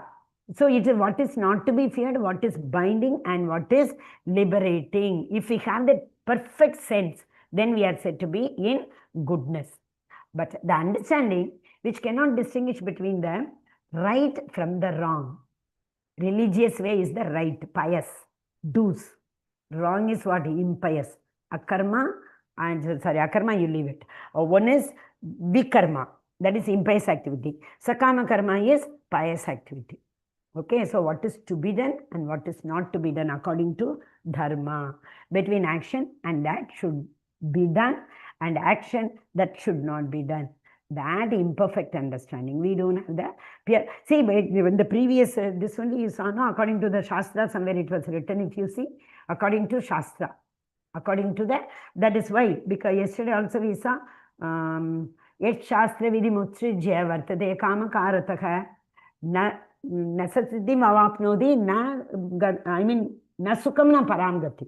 So it is what is not to be feared, what is binding and what is liberating. If we have that perfect sense, then we are said to be in goodness. But the understanding which cannot distinguish between the right from the wrong. Religious way is the right, pious, do's. Wrong is what? Impious. Akarma, and sorry, akarma, you leave it. One is vikarma, that is impious activity. Sakama karma is pious activity. Okay, so what is to be done and what is not to be done according to dharma. Between action and that should be done and action that should not be done. That imperfect understanding. We don't have that. See, when the previous, this only you saw, no, according to the Shastra, somewhere it was written, if you see, according to Shastra. According to that is why, because yesterday also we saw, Yet Shastra Vidhi Mutsrijya Vartate Kama Karataka Na Nasasiddhim Avapnodi Na, I mean, Na Sukham Na Paramgati.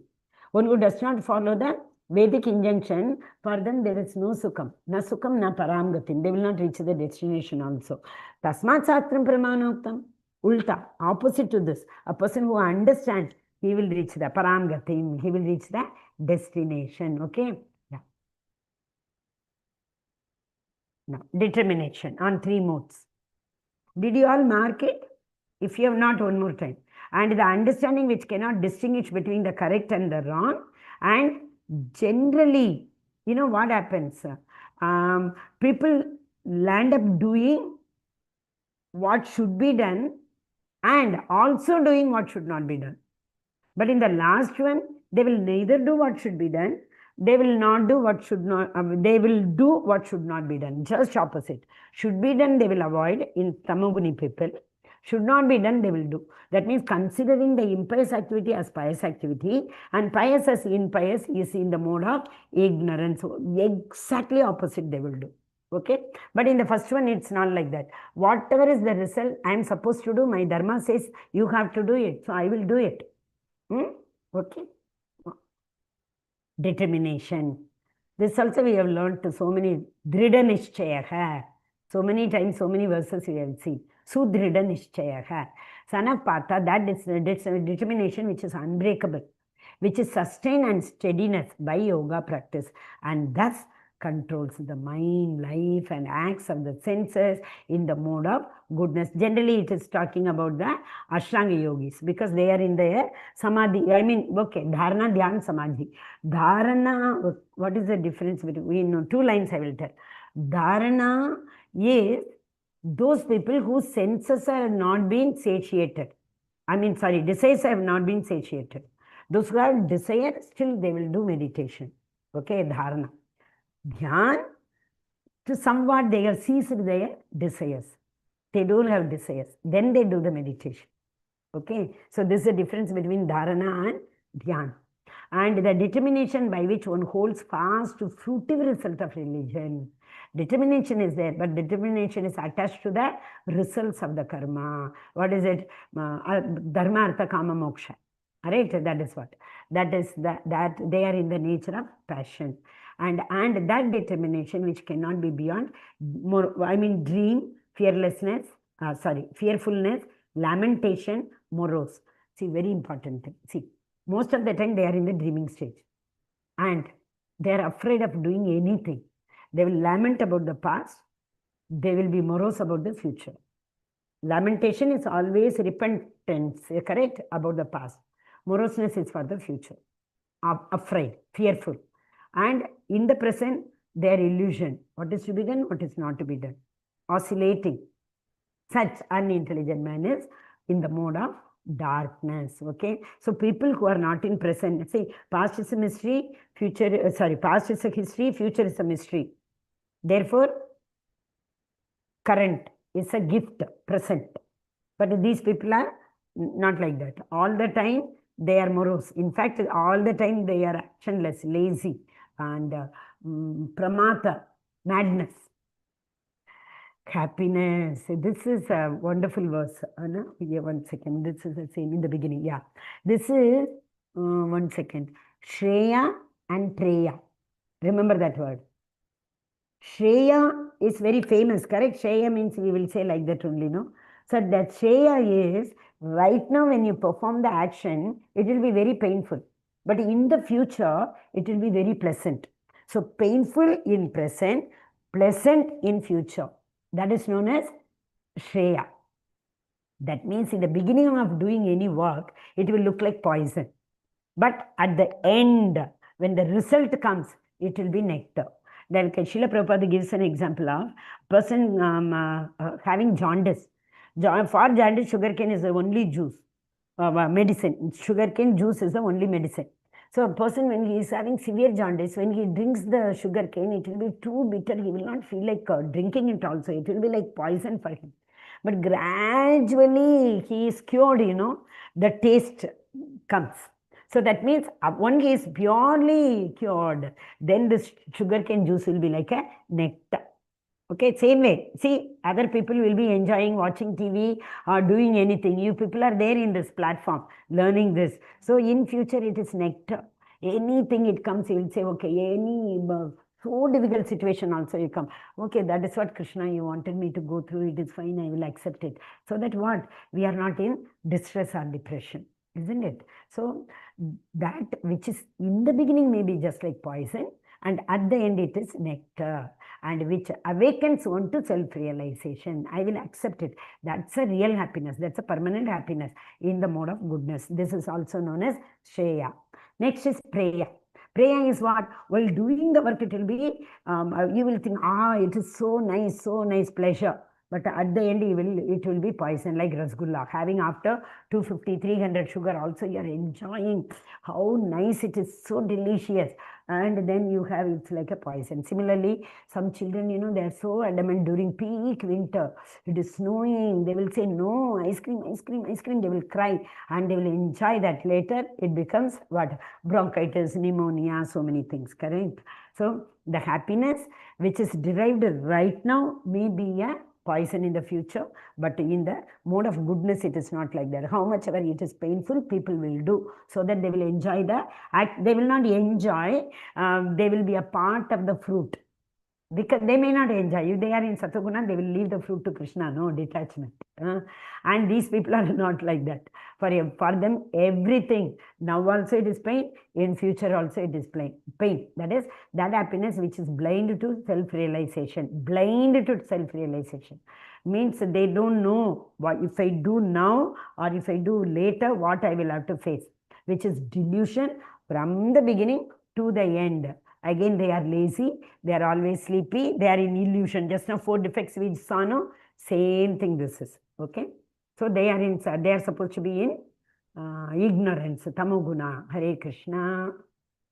One who does not follow the Vedic injunction, for them there is no sukham. Na sukham na paramgatim. They will not reach the destination also. Tasmat satram pramanoktam. Ulta, opposite to this. A person who understands, he will reach the paramgatim. He will reach the destination. Okay? Yeah. Now, determination on 3 modes. Did you all mark it? If you have not, one more time. And the understanding which cannot distinguish between the correct and the wrong, and generally, you know what happens? People land up doing what should be done and also doing what should not be done. But in the last one, they will neither do what should be done, they will not do what should not, they will do what should not be done. Just opposite. Should be done, they will avoid in Tamoguni people. Should not be done, they will do. That means considering the impious activity as pious activity and pious as impious is in the mode of ignorance. So exactly opposite they will do. Okay? But in the first one, it's not like that. Whatever is the result I am supposed to do, my dharma says you have to do it. So I will do it. Okay? Determination. This also we have learned to so many Dhrida Nishchaya. So many times, so many verses we have seen. Sudhrida Nishchaya. Sanapata, that is determination which is unbreakable, which is sustained and steadiness by yoga practice, and thus controls the mind, life, and acts of the senses in the mode of goodness. Generally, it is talking about the Ashtanga yogis because they are in their samadhi. I mean, okay, dharana, dhyan, samadhi. Dharana, what is the difference between 2 lines I will tell. Dharana is those people whose senses have not been satiated. I mean, sorry, desires have not been satiated. Those who have desire, still they will do meditation. Okay, dharana. Dhyan, to somewhat they have ceased their desires. They don't have desires. Then they do the meditation. Okay, so this is the difference between dharana and dhyan. And the determination by which one holds fast to fruitive result of religion. Determination is there, but determination is attached to the results of the karma. What is it? Dharma, artha, kama, moksha. Right? That is what. That is that they are in the nature of passion. And that determination which cannot be beyond, dream, fearlessness, fearfulness, lamentation, morose. See, very important thing. See, most of the time they are in the dreaming stage. And they are afraid of doing anything. They will lament about the past. They will be morose about the future. Lamentation is always repentance, correct, about the past. Moroseness is for the future. Afraid, fearful. And in the present, they are illusion. What is to be done, what is not to be done. Oscillating. Such unintelligent man is in the mode of darkness. Okay. So people who are not in present, see, past is a mystery, past is a history, future is a mystery. Therefore, current is a gift, present. But these people are not like that. All the time they are morose. In fact, all the time they are actionless, lazy, and pramata, madness. Happiness. This is a wonderful verse. Yeah, 1 second. This is the same in the beginning. Yeah. This is, 1 second. Shreya and Treya. Remember that word. Shreya is very famous, correct? Shreya means we will say like that only, no? So that Shreya is, right now when you perform the action, it will be very painful. But in the future, it will be very pleasant. So painful in present, pleasant in future. That is known as Shreya. That means in the beginning of doing any work, it will look like poison. But at the end, when the result comes, it will be nectar. Then Srila Prabhupada gives an example of person having jaundice. For jaundice, sugarcane is the only juice, medicine. Sugarcane juice is the only medicine. So a person, when he is having severe jaundice, when he drinks the sugarcane, it will be too bitter. He will not feel like drinking it also. It will be like poison for him. But gradually he is cured, the taste comes. So that means when he is purely cured, then this sugarcane juice will be like a nectar. Okay, same way. See, other people will be enjoying watching TV or doing anything. You people are there in this platform, learning this. So in future, it is nectar. Anything it comes, you will say, okay, any so difficult situation also you come. Okay, that is what Krishna, you wanted me to go through. It is fine, I will accept it. So that what? We are not in distress or depression, isn't it? So that which is in the beginning may be just like poison, and at the end it is nectar, and which awakens one to self-realization. I will accept it. That's a real happiness. That's a permanent happiness in the mode of goodness. This is also known as Shreya. Next is Preya. Preya is what? While doing the work, it will be, you will think, it is so nice pleasure. But at the end, it will be poison, like rasgulla. Having after 250, 300 sugar also, you are enjoying how nice it is, so delicious. And then you have, it's like a poison. Similarly, some children, they are so adamant during peak winter. It is snowing. They will say, no, ice cream. They will cry and they will enjoy that. Later, it becomes what? Bronchitis, pneumonia, so many things, correct? So the happiness which is derived right now may be a poison in the future, but in the mode of goodness, it is not like that. How much ever it is painful, people will do so that they will enjoy the act. They will not enjoy, they will be a part of the fruit. Because they may not enjoy. If they are in Satoguna, they will leave the fruit to Krishna, no detachment. And these people are not like that. For them, everything, now also it is pain, in future also it is pain. That is, that happiness which is blind to self-realization. Blind to self-realization means they don't know what if I do now or if I do later, what I will have to face, which is delusion from the beginning to the end. Again, they are lazy, they are always sleepy, they are in illusion. Just now 4 defects we saw, no? Same thing this is, okay? So they are supposed to be in ignorance, tamoguna, Hare Krishna.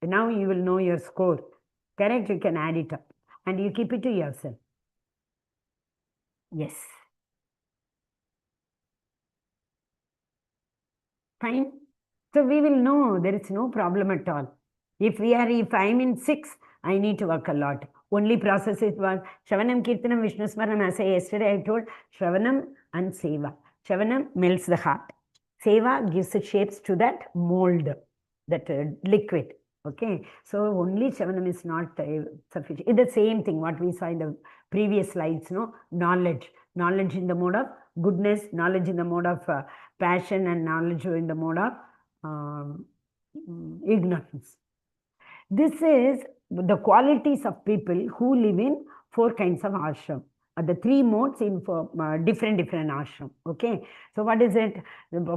Now you will know your score, correct? You can add it up and you keep it to yourself. Yes. Fine. So we will know there is no problem at all. If I am in 6, I need to work a lot. Only process is what? Shravanam, Kirtanam, Vishnu Smaranam. As I yesterday I told, Shravanam and Seva. Shravanam melts the heart. Seva gives the shapes to that mold, that liquid. Okay, so only Shravanam is not sufficient. It's the same thing what we saw in the previous slides, no? Knowledge. Knowledge in the mode of goodness, knowledge in the mode of passion, and knowledge in the mode of ignorance. This is the qualities of people who live in 4 kinds of ashram. The 3 modes in different ashram. Okay, so what is it?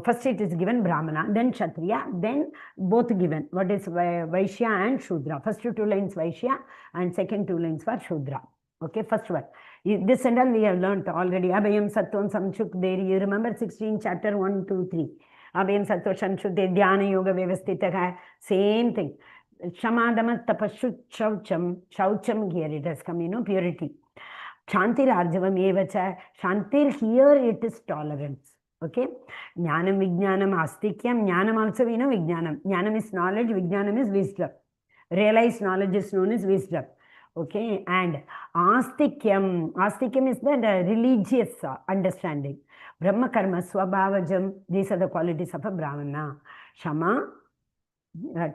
First it is given Brahmana, then Kshatriya, then both given. What is Vaishya and Shudra? First 2 lines Vaishya and second 2 lines for Shudra. Okay, first one. This and all we have learnt already. Abhayam, Sattvam, Samchuk, there. You remember 16, chapter 1, 2, 3. Abhayam, Sattva, Samchuk, there. Dhyana, Yoga, Vyavastita. Same thing. Shamadama, Tapashut, Shaucham. Shaucham, here it has come, you know, purity. Shantir, Arjavam, Evacha. Shantir, here it is tolerance. Okay. Jnanam, Vijnanam, Astikyam. Jnanam also, we know Vijnanam. Jnanam is knowledge, Vijnanam is wisdom. Realized knowledge is known as wisdom. Okay, and Astikyam. Astikyam is the religious understanding. Brahma Karma, Swabhavajam. These are the qualities of a Brahmana. Shama,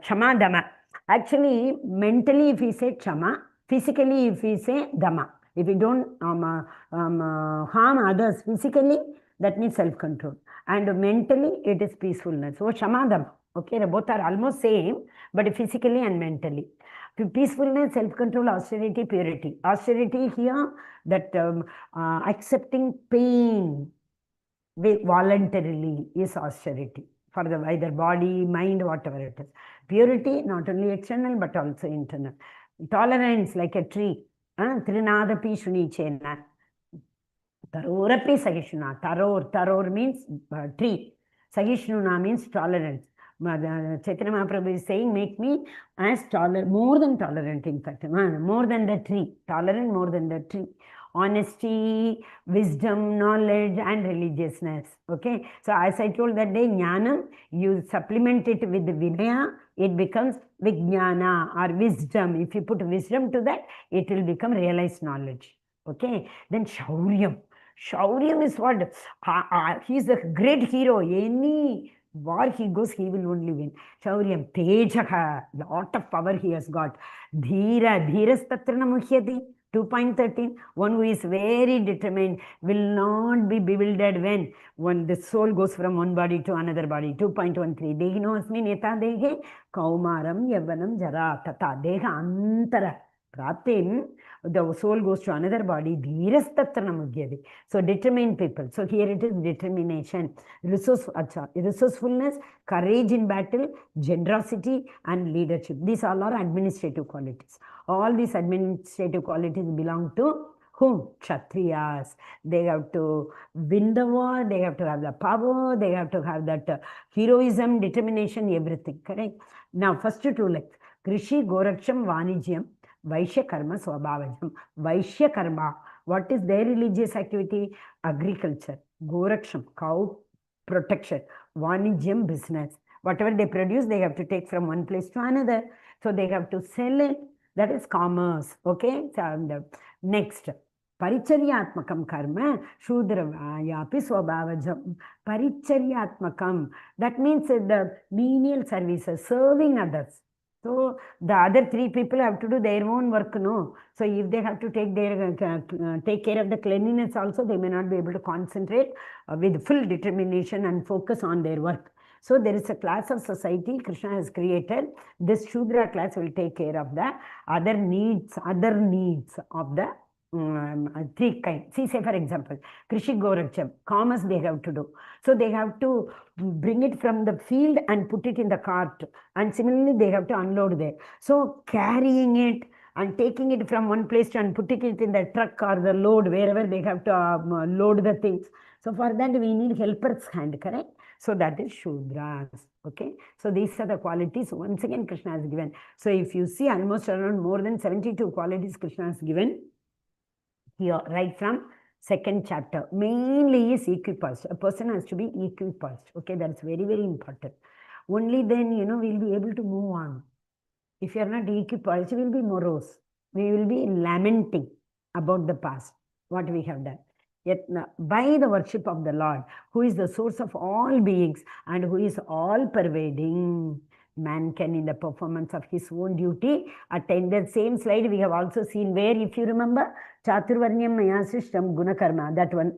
Shama, Dama. Actually, mentally, if we say Shama, physically, if we say Dama. If we don't harm others physically, that means self-control. And mentally, it is peacefulness. So, Shama, Dama. Okay, both are almost same, but physically and mentally. Peacefulness, self-control, austerity, purity. Austerity here, that accepting pain voluntarily is austerity for the either body, mind, whatever it is. Purity, not only external but also internal. Tolerance, like a tree. Trinadapi shunichena. Tarorapi sagishuna. Taror means tree. Sagishnuna means tolerance. Chaitanya Mahaprabhu is saying, make me as tolerant, more than tolerant, in fact, more than the tree, tolerant more than the tree. Honesty, wisdom, knowledge, and religiousness. Okay, so as I told that day, Jnanam, you supplement it with Vinaya, it becomes Vijnana or wisdom. If you put wisdom to that, it will become realized knowledge. Okay, then Shauryam. Shauryam is what? He is a great hero. Any war he goes, he will only win. Shauryam, Tejaha, lot of power he has got. Dhira, Dhirastatrana Muhyati, 2.13. One who is very determined will not be bewildered when the soul goes from one body to another body. 2.13. Dehino asmi neta dehe, Kaumaram, Yavanam, Jara, Tata, Deha, Antara. Pratim, the soul goes to another body. So determined people. So here it is determination, resourcefulness, courage in battle, generosity, and leadership. These all are administrative qualities. All these administrative qualities belong to whom? Kshatriyas. They have to win the war, they have to have the power, they have to have that heroism, determination, everything. Correct? Now, first 2 lines. Krishi, Goraksham, Vanijyam. Vaishya Karma Swabhavajam. Vaishya Karma. What is their religious activity? Agriculture. Goraksham, cow protection. Vanijyam, business. Whatever they produce, they have to take from one place to another. So they have to sell it. That is commerce. Okay. So, next. Paricharyatmakam karma. Shudravayapi Swabhavajam. Paricharyatmakam. That means the menial services, serving others. So the other 3 people have to do their own work, no. So if they have to take care of the cleanliness also, they may not be able to concentrate with full determination and focus on their work. So there is a class of society Krishna has created. This Shudra class will take care of the other needs of the 3 kinds. See, say for example, Krishi Goraksham, commerce they have to do. So they have to bring it from the field and put it in the cart. And similarly, they have to unload there. So carrying it and taking it from one place and putting it in the truck or the load, wherever they have to load the things. So for that, we need helper's hand, correct? So that is Shudras. Okay. So these are the qualities once again Krishna has given. So if you see almost around more than 72 qualities Krishna has given here, right from 2nd chapter. Mainly is equipoised. A person has to be equipoised. Okay, that's very, very important. Only then, we'll be able to move on. If you are not equipoised, you will be morose. we will be lamenting about the past, what we have done. Yet by the worship of the Lord, who is the source of all beings and who is all pervading, man can, in the performance of his own duty, attain. The same slide we have also seen where, if you remember, Chaturvarnyam Maya Srishtam Gunakarma, that one,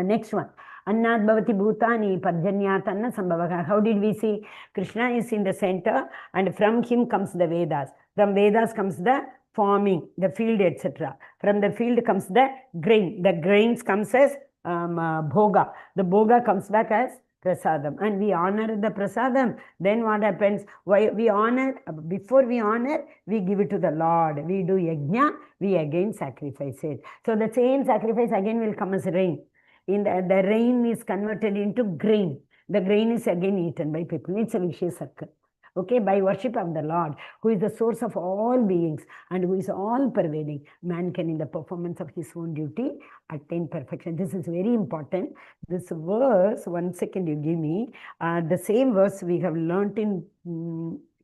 next one. Annad Bhavati Bhutani Parjanyat Anna Sambhavaha. How did we see? Krishna is in the center, and from him comes the Vedas. From Vedas comes the farming, the field, etc. From the field comes the grain. The grains comes as bhoga. The bhoga comes back as prasadam. And we honor the prasadam. Then what happens? Why we honor? Before we honor, we give it to the Lord. We do yajna, we again sacrifice it. So the same sacrifice again will come as rain. In the rain is converted into grain. The grain is again eaten by people. It's a vicious circle. Okay, by worship of the Lord, who is the source of all beings and who is all pervading, man can, in the performance of his own duty, attain perfection. This is very important. This verse, 1 second you give me, the same verse we have learnt in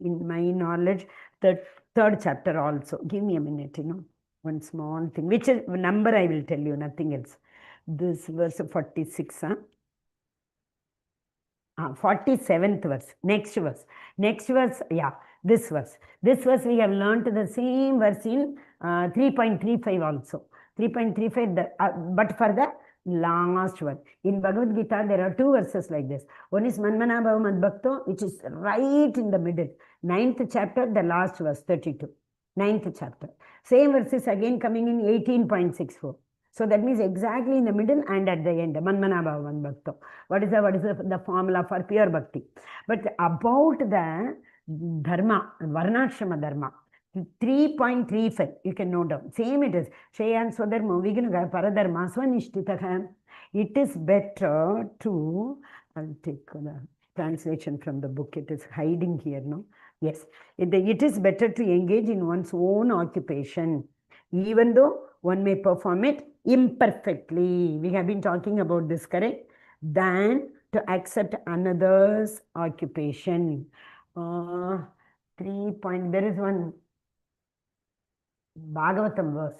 my knowledge, the third chapter also. Give me a minute, one small thing, which is number I will tell you, nothing else. This verse 46, 47th verse, next verse, yeah, this verse we have learnt the same verse in 3.35 also, 3.35, but for the last one. In Bhagavad Gita, there are two verses like this. One is Manmana Bhava Madbhakto, which is right in the middle, 9th chapter, the last verse, 32, 9th chapter. Same verse is again coming in 18.64. So that means exactly in the middle and at the end. Manmana Bhava Bhakto. What is the formula for pure bhakti? But about the dharma, varnashrama dharma, 3.35, you can note down. Same it is. Shayan Swadharma, Viganaga, Paradharma, Swanishtitaha. It is better to, I'll take the translation from the book. It is hiding here, no? Yes. It is better to engage in one's own occupation, even though one may perform it imperfectly. We have been talking about this, correct? Than to accept another's occupation. 3 point, there is one Bhagavatam verse,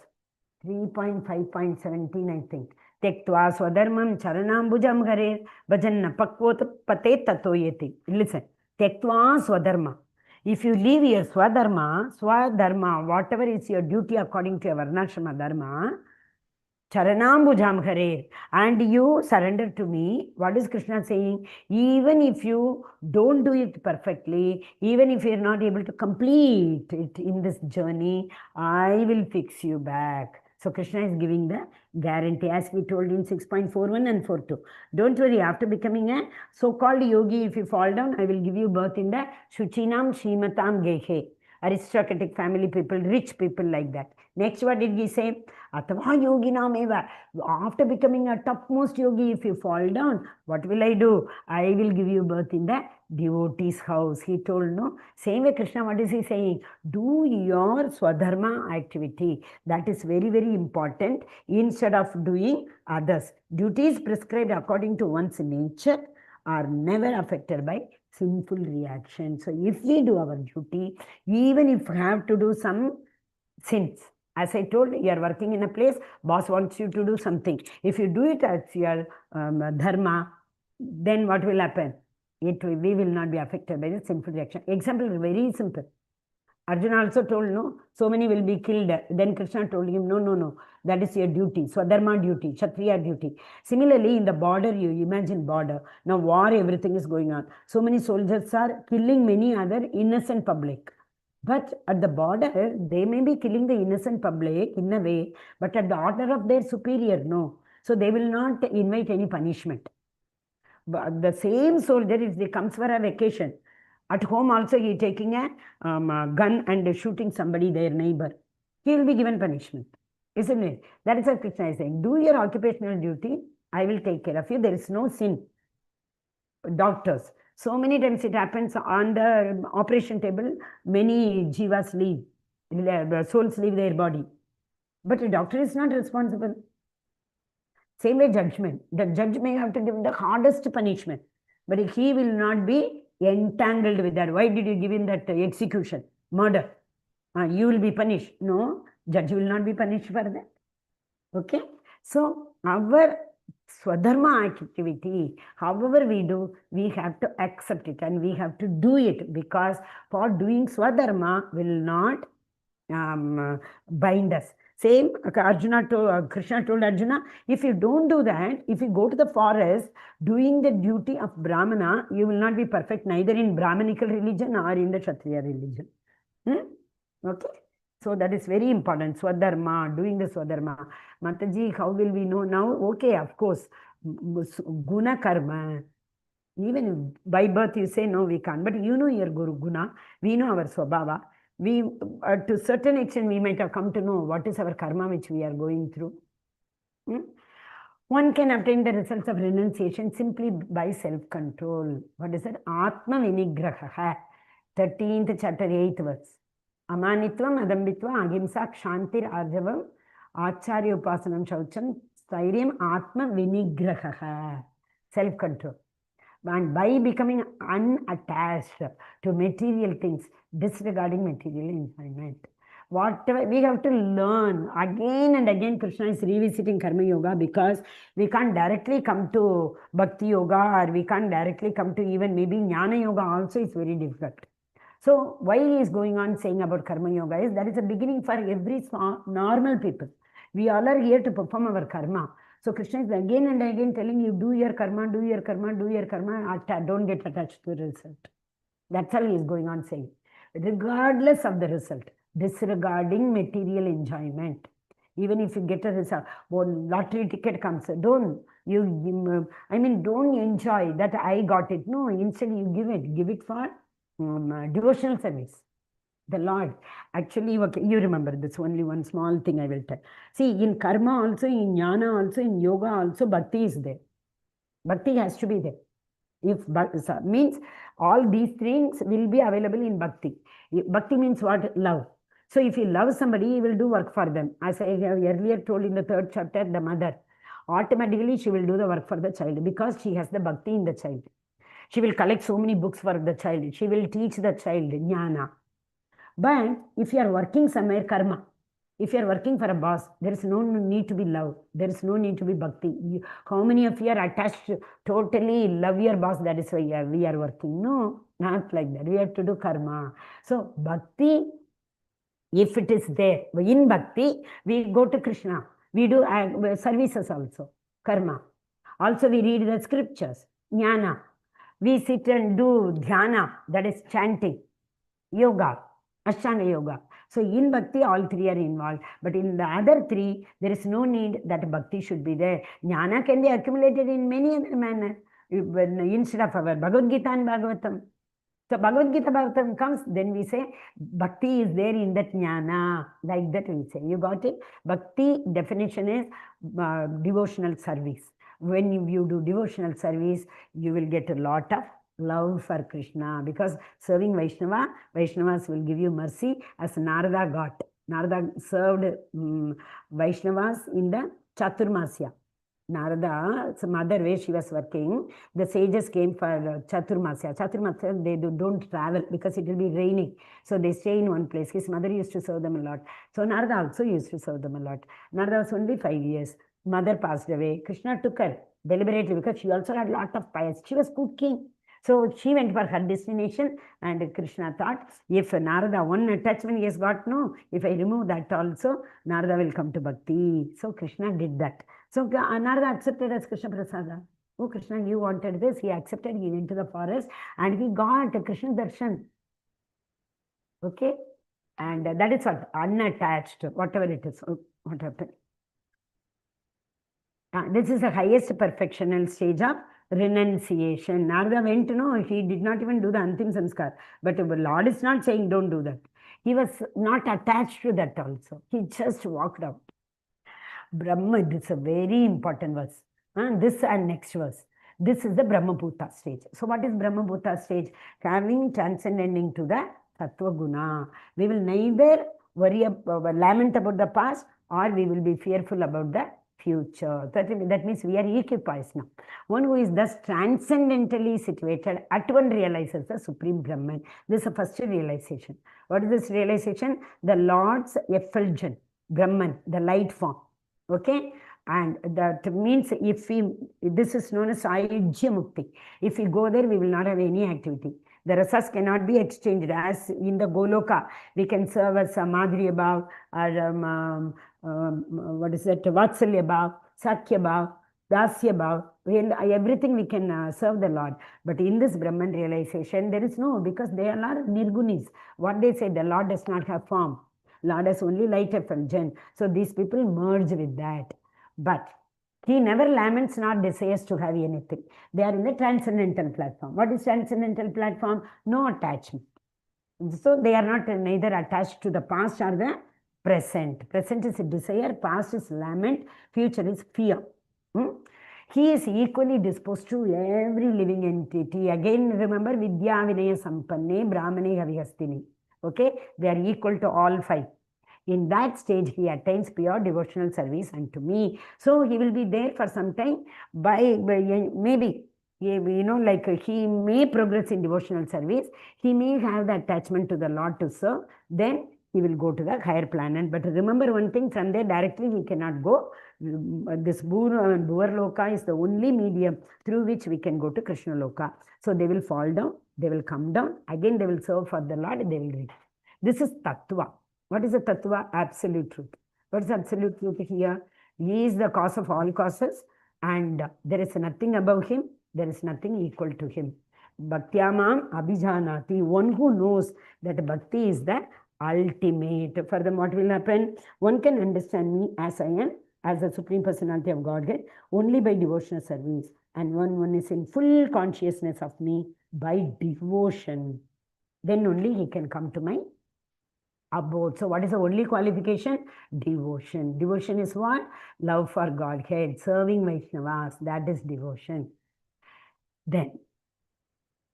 3.5.17, I think. Tektva swadharmam charanambujam gare bhajanna pakvota pate tatoyeti. Listen, tektva swadharma. If you leave your swadharma, whatever is your duty according to your varnashrama dharma, charanambujam hare, and you surrender to me, what is Krishna saying? Even if you don't do it perfectly, even if you're not able to complete it in this journey, I will fix you back. So Krishna is giving the guarantee, as we told in 6.41 and 4.2. Don't worry, after becoming a so-called yogi, if you fall down, I will give you birth in the Shuchinam Shrimatam Gehe. Aristocratic family people, rich people like that. Next, what did he say? Atava yoginam eva. After becoming a topmost yogi, if you fall down, what will I do? I will give you birth in the devotee's house. He told, no? Same way Krishna, what is he saying? Do your swadharma activity. That is very, very important instead of doing others. Duties prescribed according to one's nature are never affected by sinful reaction. So if we do our duty, even if we have to do some sins, as I told, you are working in a place, boss wants you to do something. If you do it as your dharma, then what will happen? We will not be affected by the sinful reaction. Example is very simple. Arjuna also told, no, so many will be killed. Then Krishna told him, no, that is your duty, Swadharma duty, Kshatriya duty. Similarly, in the border, you imagine border. Now war, everything is going on. So many soldiers are killing many other innocent public. But at the border, they may be killing the innocent public in a way, but at the order of their superior, no. So they will not invite any punishment. But the same soldier, if he comes for a vacation, at home also he taking a gun and shooting somebody, their neighbor, he will be given punishment. Isn't it? That is what Krishna is saying. Do your occupational duty, I will take care of you. There is no sin. Doctors, so many times it happens on the operation table, many jivas leave, souls leave their body. But the doctor is not responsible. Same way judgment. The judge may have to give the hardest punishment, but he will not be entangled with that. Why did you give him that execution, murder? You will be punished. No, judge will not be punished for that. Okay? So, our Swadharma activity, however we do, we have to accept it and we have to do it, because for doing Swadharma will not bind us. Same, Krishna told Arjuna, if you don't do that, if you go to the forest doing the duty of Brahmana, you will not be perfect neither in Brahmanical religion or in the Kshatriya religion. Okay? So that is very important. Swadharma, doing the Swadharma. Mataji, how will we know now? Okay, of course. Guna karma. Even by birth you say, no, we can't. But you know your Guru Guna. We know our Swabhava. We, to a certain extent, we might have come to know what is our karma which we are going through. One can obtain the results of renunciation simply by self-control. What is it? Atma Vinigraha. 13th chapter, 8th verse. Amanitvam, Adambitva, Agimsa, Kshantir, Arjavam, Acharya Upasanam, Shaucham, Stairyam, Atma Vinigraha. Self-control. And by becoming unattached to material things, disregarding material enjoyment. Whatever we have to learn again and again, Krishna is revisiting Karma Yoga, because we can't directly come to Bhakti Yoga, or we can't directly come to even maybe Jnana Yoga also is very difficult. So why he is going on saying about Karma Yoga is that is a beginning for every normal people. We all are here to perform our karma. So Krishna is again and again telling you, do your karma, do your karma, do your karma, don't get attached to the result. That's all he is going on saying. Regardless of the result, disregarding material enjoyment. Even if you get a result, lottery ticket comes, don't enjoy that I got it. No, instead you give it for devotional service. The Lord, actually, okay, you remember this, only one small thing I will tell. See, in karma also, in jnana also, in yoga also, bhakti is there. Bhakti has to be there. If means all these things will be available in bhakti. Bhakti means what? Love. So if you love somebody, you will do work for them. As I have earlier told in the 3rd chapter, the mother, automatically she will do the work for the child, because she has the bhakti in the child. She will collect so many books for the child. She will teach the child jnana. But if you are working somewhere, karma, if you are working for a boss, there is no need to be love. There is no need to be bhakti. How many of you are attached, totally love your boss, that is why we are working? No, not like that. We have to do karma. So bhakti, if it is there, in bhakti, we go to Krishna. We do services also, karma. Also we read the scriptures, jnana. We sit and do dhyana, that is chanting, yoga, Ashtanga Yoga. So in Bhakti, all three are involved. But in the other three, there is no need that Bhakti should be there. Jnana can be accumulated in many other manner. Instead of our Bhagavad Gita and Bhagavatam. So Bhagavad Gita Bhagavatam comes, then we say Bhakti is there in that jnana. Like that we say. You got it? Bhakti definition is devotional service. When you do devotional service, you will get a lot of love for Krishna, because serving Vaishnavas will give you mercy, as Narada got. Narada served Vaishnavas in the Chaturmasya. Narada's mother, where she was working, the sages came for Chaturmasya. Chaturmasya, they don't travel because it will be raining. So they stay in one place. His mother used to serve them a lot. So Narada also used to serve them a lot. Narada was only 5 years. Mother passed away. Krishna took her deliberately because she also had a lot of pious. She was cooking. So she went for her destination, and Krishna thought, if Narada, one attachment he has got, no, if I remove that also, Narada will come to bhakti. So Krishna did that. So Narada accepted as Krishna Prasada. Oh, Krishna, you wanted this. He accepted. He went to the forest and he got Krishna Darshan. Okay? And that is what? Unattached, whatever it is. What happened? This is the highest perfectional stage of renunciation. Narada went, he did not even do the Antim Sanskar. But the Lord is not saying don't do that. He was not attached to that also. He just walked out. Brahma, this is a very important verse. This and next verse. This is the Brahmabhuta stage. So what is Brahmabhuta stage? Having transcending to the Tattva Guna. We will neither lament about the past, or we will be fearful about the future. That means we are equipoised now. One who is thus transcendently situated at one realizes the Supreme Brahman. This is the first realization. What is this realization? The Lord's effulgence, Brahman, the light form. Okay? And that means this is known as Ayujya Mukti. If we go there, we will not have any activity. The rasas cannot be exchanged. As in the Goloka, we can serve as Madhurya Bhav, or Vatsalya Bhav, Sakya Bhav, Dasya Bhav. Everything we can serve the Lord. But in this Brahman realization, there is no, because they are not nirgunis. What they say, the Lord does not have form. Lord has only light effulgence. So these people merge with that. But he never laments nor desires to have anything. They are in the transcendental platform. What is transcendental platform? No attachment. So they are not neither attached to the past or the present. Present is desire, past is lament, future is fear. He is equally disposed to every living entity. Again, remember, Vidya Vinaya Sampanne, Brahmane Havihastini. Okay? They are equal to all five. In that stage, he attains pure devotional service unto me. So he will be there for some time. By maybe, he may progress in devotional service. He may have the attachment to the Lord to serve. Then he will go to the higher planet. But remember one thing, from there directly he cannot go. This Bhur Loka is the only medium through which we can go to Krishna Loka. So they will fall down, they will come down. Again, they will serve for the Lord, they will reach. This is Tattva. What is the Tattva? Absolute truth. What is absolute truth here? He is the cause of all causes, and there is nothing above him, there is nothing equal to him. Bhaktyamam abhijanati, one who knows that bhakti is the ultimate. Further, what will happen? One can understand me as I am, as the Supreme Personality of Godhead, only by devotional service. And one is in full consciousness of me by devotion. Then only he can come to my abode. So what is the only qualification? Devotion. Devotion is what? Love for Godhead, serving Vaishnavas. That is devotion. Then,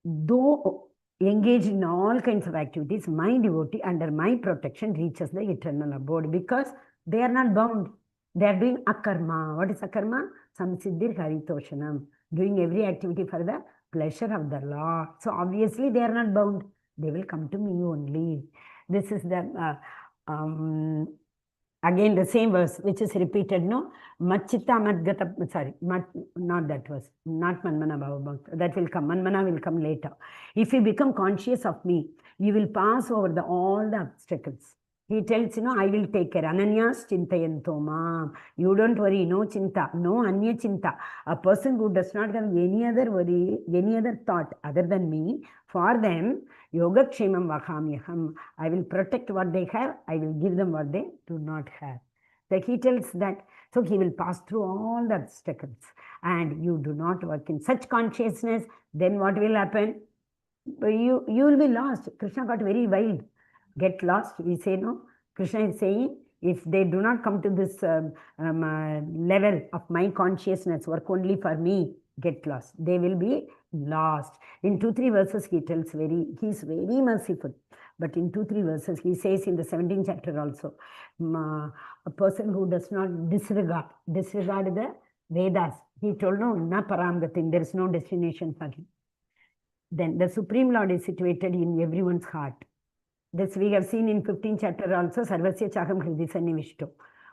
though engaged in all kinds of activities, my devotee under my protection reaches the eternal abode, because they are not bound. They are doing akarma. What is akarma? Samsiddhir haritoshanam. Doing every activity for the pleasure of the Lord. So obviously they are not bound. They will come to me only. This is the, again the same verse which is repeated, no? Machita Madgata, sorry, not that verse, not Manmana Bhava, that will come. Manmana will come later. If you become conscious of me, you will pass over all the obstacles. He tells, I will take care. Ananyas chintayanto mam. You don't worry, no chinta, no anya chinta. A person who does not have any other worry, any other thought other than me, for them, yogakshemam vakhamyaham. I will protect what they have, I will give them what they do not have. So he tells that, so he will pass through all the obstacles. And you do not work in such consciousness, then what will happen? You will be lost. Krishna got very wild. Get lost, we say, no? Krishna is saying, if they do not come to this level of my consciousness, work only for me, get lost. They will be lost. In 2-3 verses, he tells he is very merciful. But in 2-3 verses, he says in the 17th chapter also, a person who does not disregard the Vedas. He told, no, na paramgatim, there is no destination for him. Then the Supreme Lord is situated in everyone's heart. This we have seen in 15th chapter also, Sarvasya Chaham Hridi Sannivishto.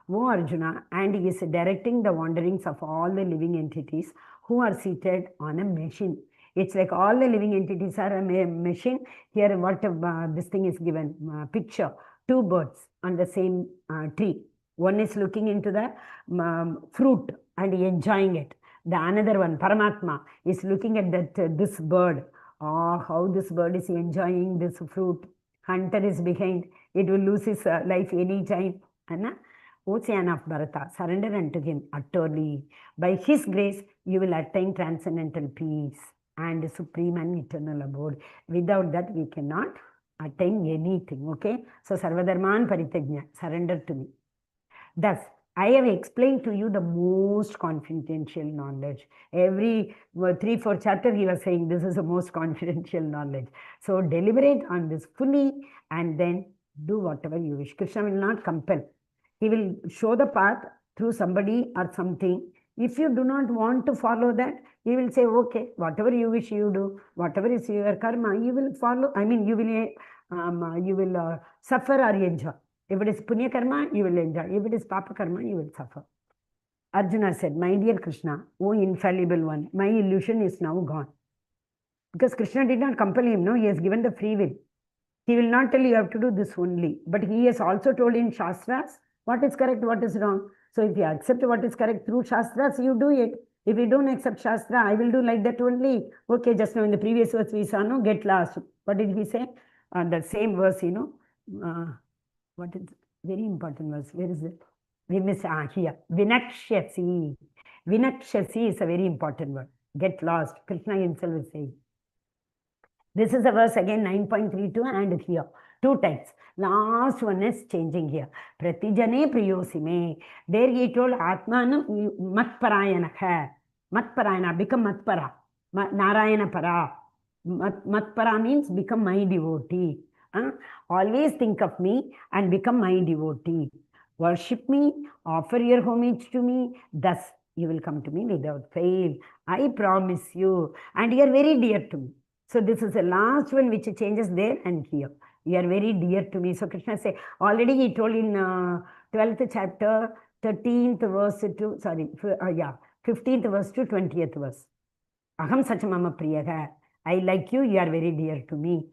O Arjuna, and he is directing the wanderings of all the living entities who are seated on a machine. It's like all the living entities are a machine. Here what this thing is given, picture, 2 birds on the same tree. One is looking into the fruit and enjoying it. The another one, Paramatma, is looking at this bird. Oh, how this bird is enjoying this fruit. Hunter is behind. It will lose his life any time. Anna, Ocean of Bharata, surrender unto him utterly. By his grace, you will attain transcendental peace and supreme and eternal abode. Without that, we cannot attain anything. Okay? So, Sarvadharman Paritagnya, surrender to me. Thus, I have explained to you the most confidential knowledge. Every 3-4 chapter he was saying this is the most confidential knowledge. So deliberate on this fully and then do whatever you wish. Krishna will not compel. He will show the path through somebody or something. If you do not want to follow that, he will say, okay, whatever you wish you do, whatever is your karma, you will follow. I mean, you will suffer or enjoy. If it is punya karma, you will enjoy. If it is papa karma, you will suffer. Arjuna said, my dear Krishna, O infallible one, my illusion is now gone. Because Krishna did not compel him, no, he has given the free will. He will not tell you have to do this only. But he has also told in Shastras what is correct, what is wrong. So if you accept what is correct through Shastras, you do it. If you don't accept Shastra, I will do like that only. Okay, just now in the previous verse we saw, no, get lost. What did he say? The same verse, what is very important verse? Where is it? We miss here. Vinakshyasi. Vinakshyasi is a very important word. Get lost. Krishna himself is saying. This is a verse again 9.32 and here. 2 times. Last one is changing here. Pratijane priyosime. There he told Atmanam matparayanakha. Matparayana, become matpara. Narayana para. Matpara means become my devotee. Always think of me and become my devotee. Worship me, offer your homage to me. Thus you will come to me without fail. I promise you. And you are very dear to me. So this is the last one which changes there and here. You are very dear to me. So Krishna say, already he told in 12th chapter, 13th verse to, 15th verse to 20th verse. Aham sachamama priyaha. I like you, you are very dear to me.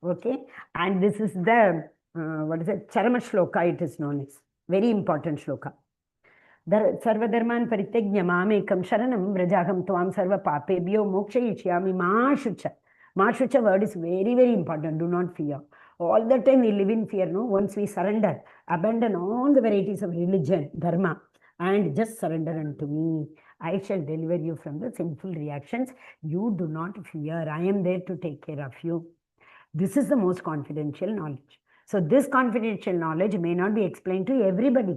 Okay. And this is the, Charama Shloka it is known as. Very important shloka. Sarvadharman parityajya mamekam sharanam vrajaham tvam sarva papebhyo mokshayishyami ma shucha. Ma shucha word is very, very important. Do not fear. All the time we live in fear, no? Once we surrender, abandon all the varieties of religion, dharma, and just surrender unto me. I shall deliver you from the sinful reactions. You do not fear. I am there to take care of you. This is the most confidential knowledge. So this confidential knowledge may not be explained to everybody.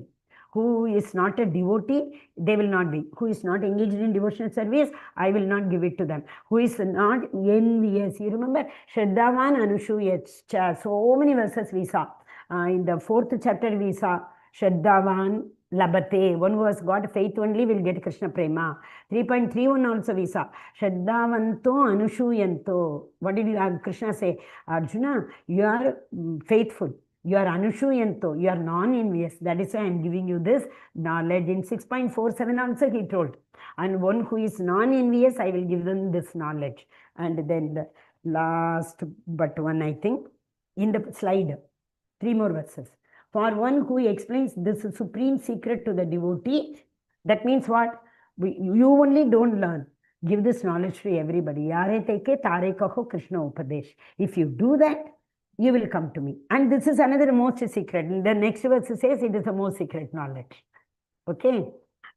Who is not a devotee, they will not be. Who is not engaged in devotional service, I will not give it to them. Who is not envious. You remember, Shraddhavan Anushuyascha. So many verses we saw. In the 4th chapter we saw, Shraddhavan Labate. One who has got faith only will get Krishna Prema. 3.31 also we saw. Shraddhavanto Anushuyanto. What did Krishna say? Arjuna, you are faithful. You are Anushuyanto. You are non-envious. That is why I am giving you this knowledge. In 6.47 also he told. And one who is non-envious, I will give them this knowledge. And then the last but one, I think, in the slide, 3 more verses. For one who explains this supreme secret to the devotee, that means what? You only don't learn. Give this knowledge to everybody. Yare teke tare kaho Krishna Upadesh. If you do that, you will come to me. And this is another most secret. The next verse says it is the most secret knowledge. Okay.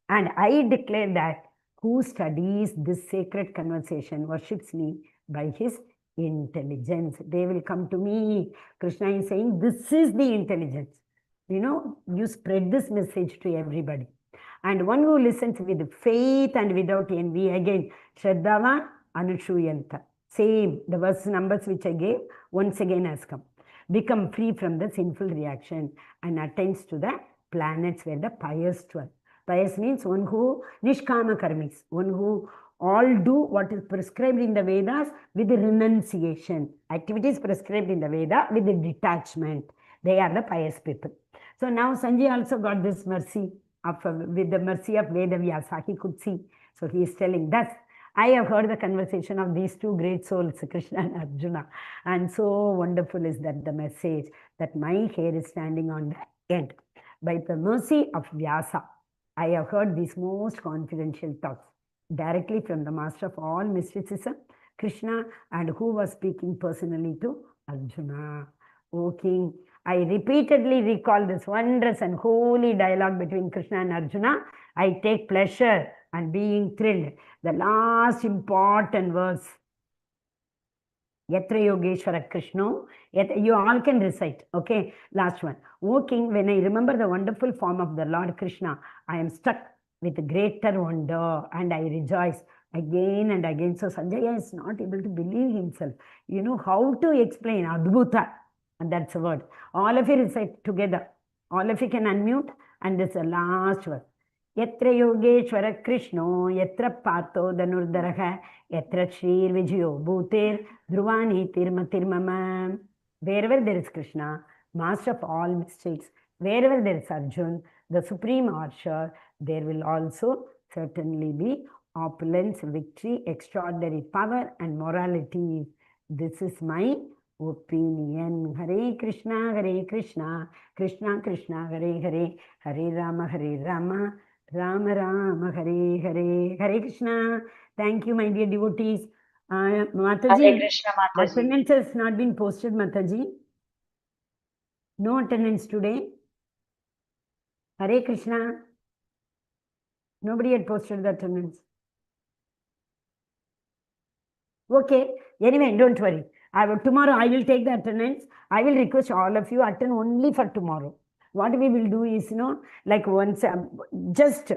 And I declare that who studies this sacred conversation worships me by his intelligence. They will come to me. Krishna is saying this is the intelligence. You spread this message to everybody. And one who listens with faith and without envy, again, Shraddhava Anushuyanta. Same, the verse numbers which I gave, once again has come. Become free from the sinful reaction and attains to the planets where the pious dwell. Pious means one who nishkama karmis, one who all do what is prescribed in the Vedas with the renunciation. Activities prescribed in the Veda with the detachment. They are the pious people. So now Sanjay also got this mercy with the mercy of Veda Vyasa. He could see. So he is telling, thus, I have heard the conversation of these 2 great souls, Krishna and Arjuna. And so wonderful is that the message that my hair is standing on the end. By the mercy of Vyasa, I have heard these most confidential thoughts directly from the master of all mysticism, Krishna, and who was speaking personally to Arjuna. O King, I repeatedly recall this wondrous and holy dialogue between Krishna and Arjuna. I take pleasure and being thrilled. The last important verse. Yatra Yogeshwara Krishna. You all can recite. Okay, last one. O King, when I remember the wonderful form of the Lord Krishna, I am struck with greater wonder and I rejoice again and again. So Sanjaya is not able to believe himself. How to explain Adbhuta. And that's a word. All of you recite together. All of you can unmute. And this is the last word. Yatra Yogeshwara Krishno, Yatra Pato Danurdaraha, Yatra Shri Vijayo Bhutir, Dhruvani Tirmama. Wherever there is Krishna, master of all mystics, wherever there is Arjun, the supreme archer, there will also certainly be opulence, victory, extraordinary power and morality. This is my opinion. Hare Krishna, Krishna Krishna, Hare Rama, Rama Rama, Hare. Hare Krishna. Thank you, my dear devotees. Mataji, Hare Krishna, Mataji. attendance has not been posted, Mataji. No attendance today. Hare Krishna. Nobody had posted the attendance. Okay. Anyway, don't worry. Tomorrow I will take the attendance. I will request all of you attend only for tomorrow. What we will do is, like once, just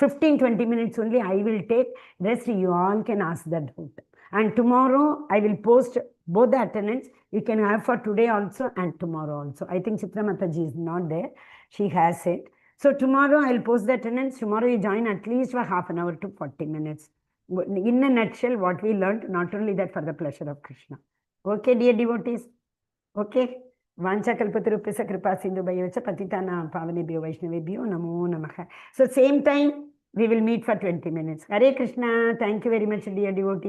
15-20 minutes only I will take. Rest you all can ask that doubt. And tomorrow I will post both the attendance. You can have for today also and tomorrow also. I think Chitra Mataji is not there. She has it. So tomorrow I will post the attendance. Tomorrow you join at least for half an hour to 40 minutes. In a nutshell, what we learned, not only that, for the pleasure of Krishna. Okay, dear devotees? Okay? Vancha kalpatarupyasa kripa sindhu bhayavacha patitana pavanebhyo vaishnavebhyo namo namaha. So same time, we will meet for 20 minutes. Hare Krishna. Thank you very much, dear devotees.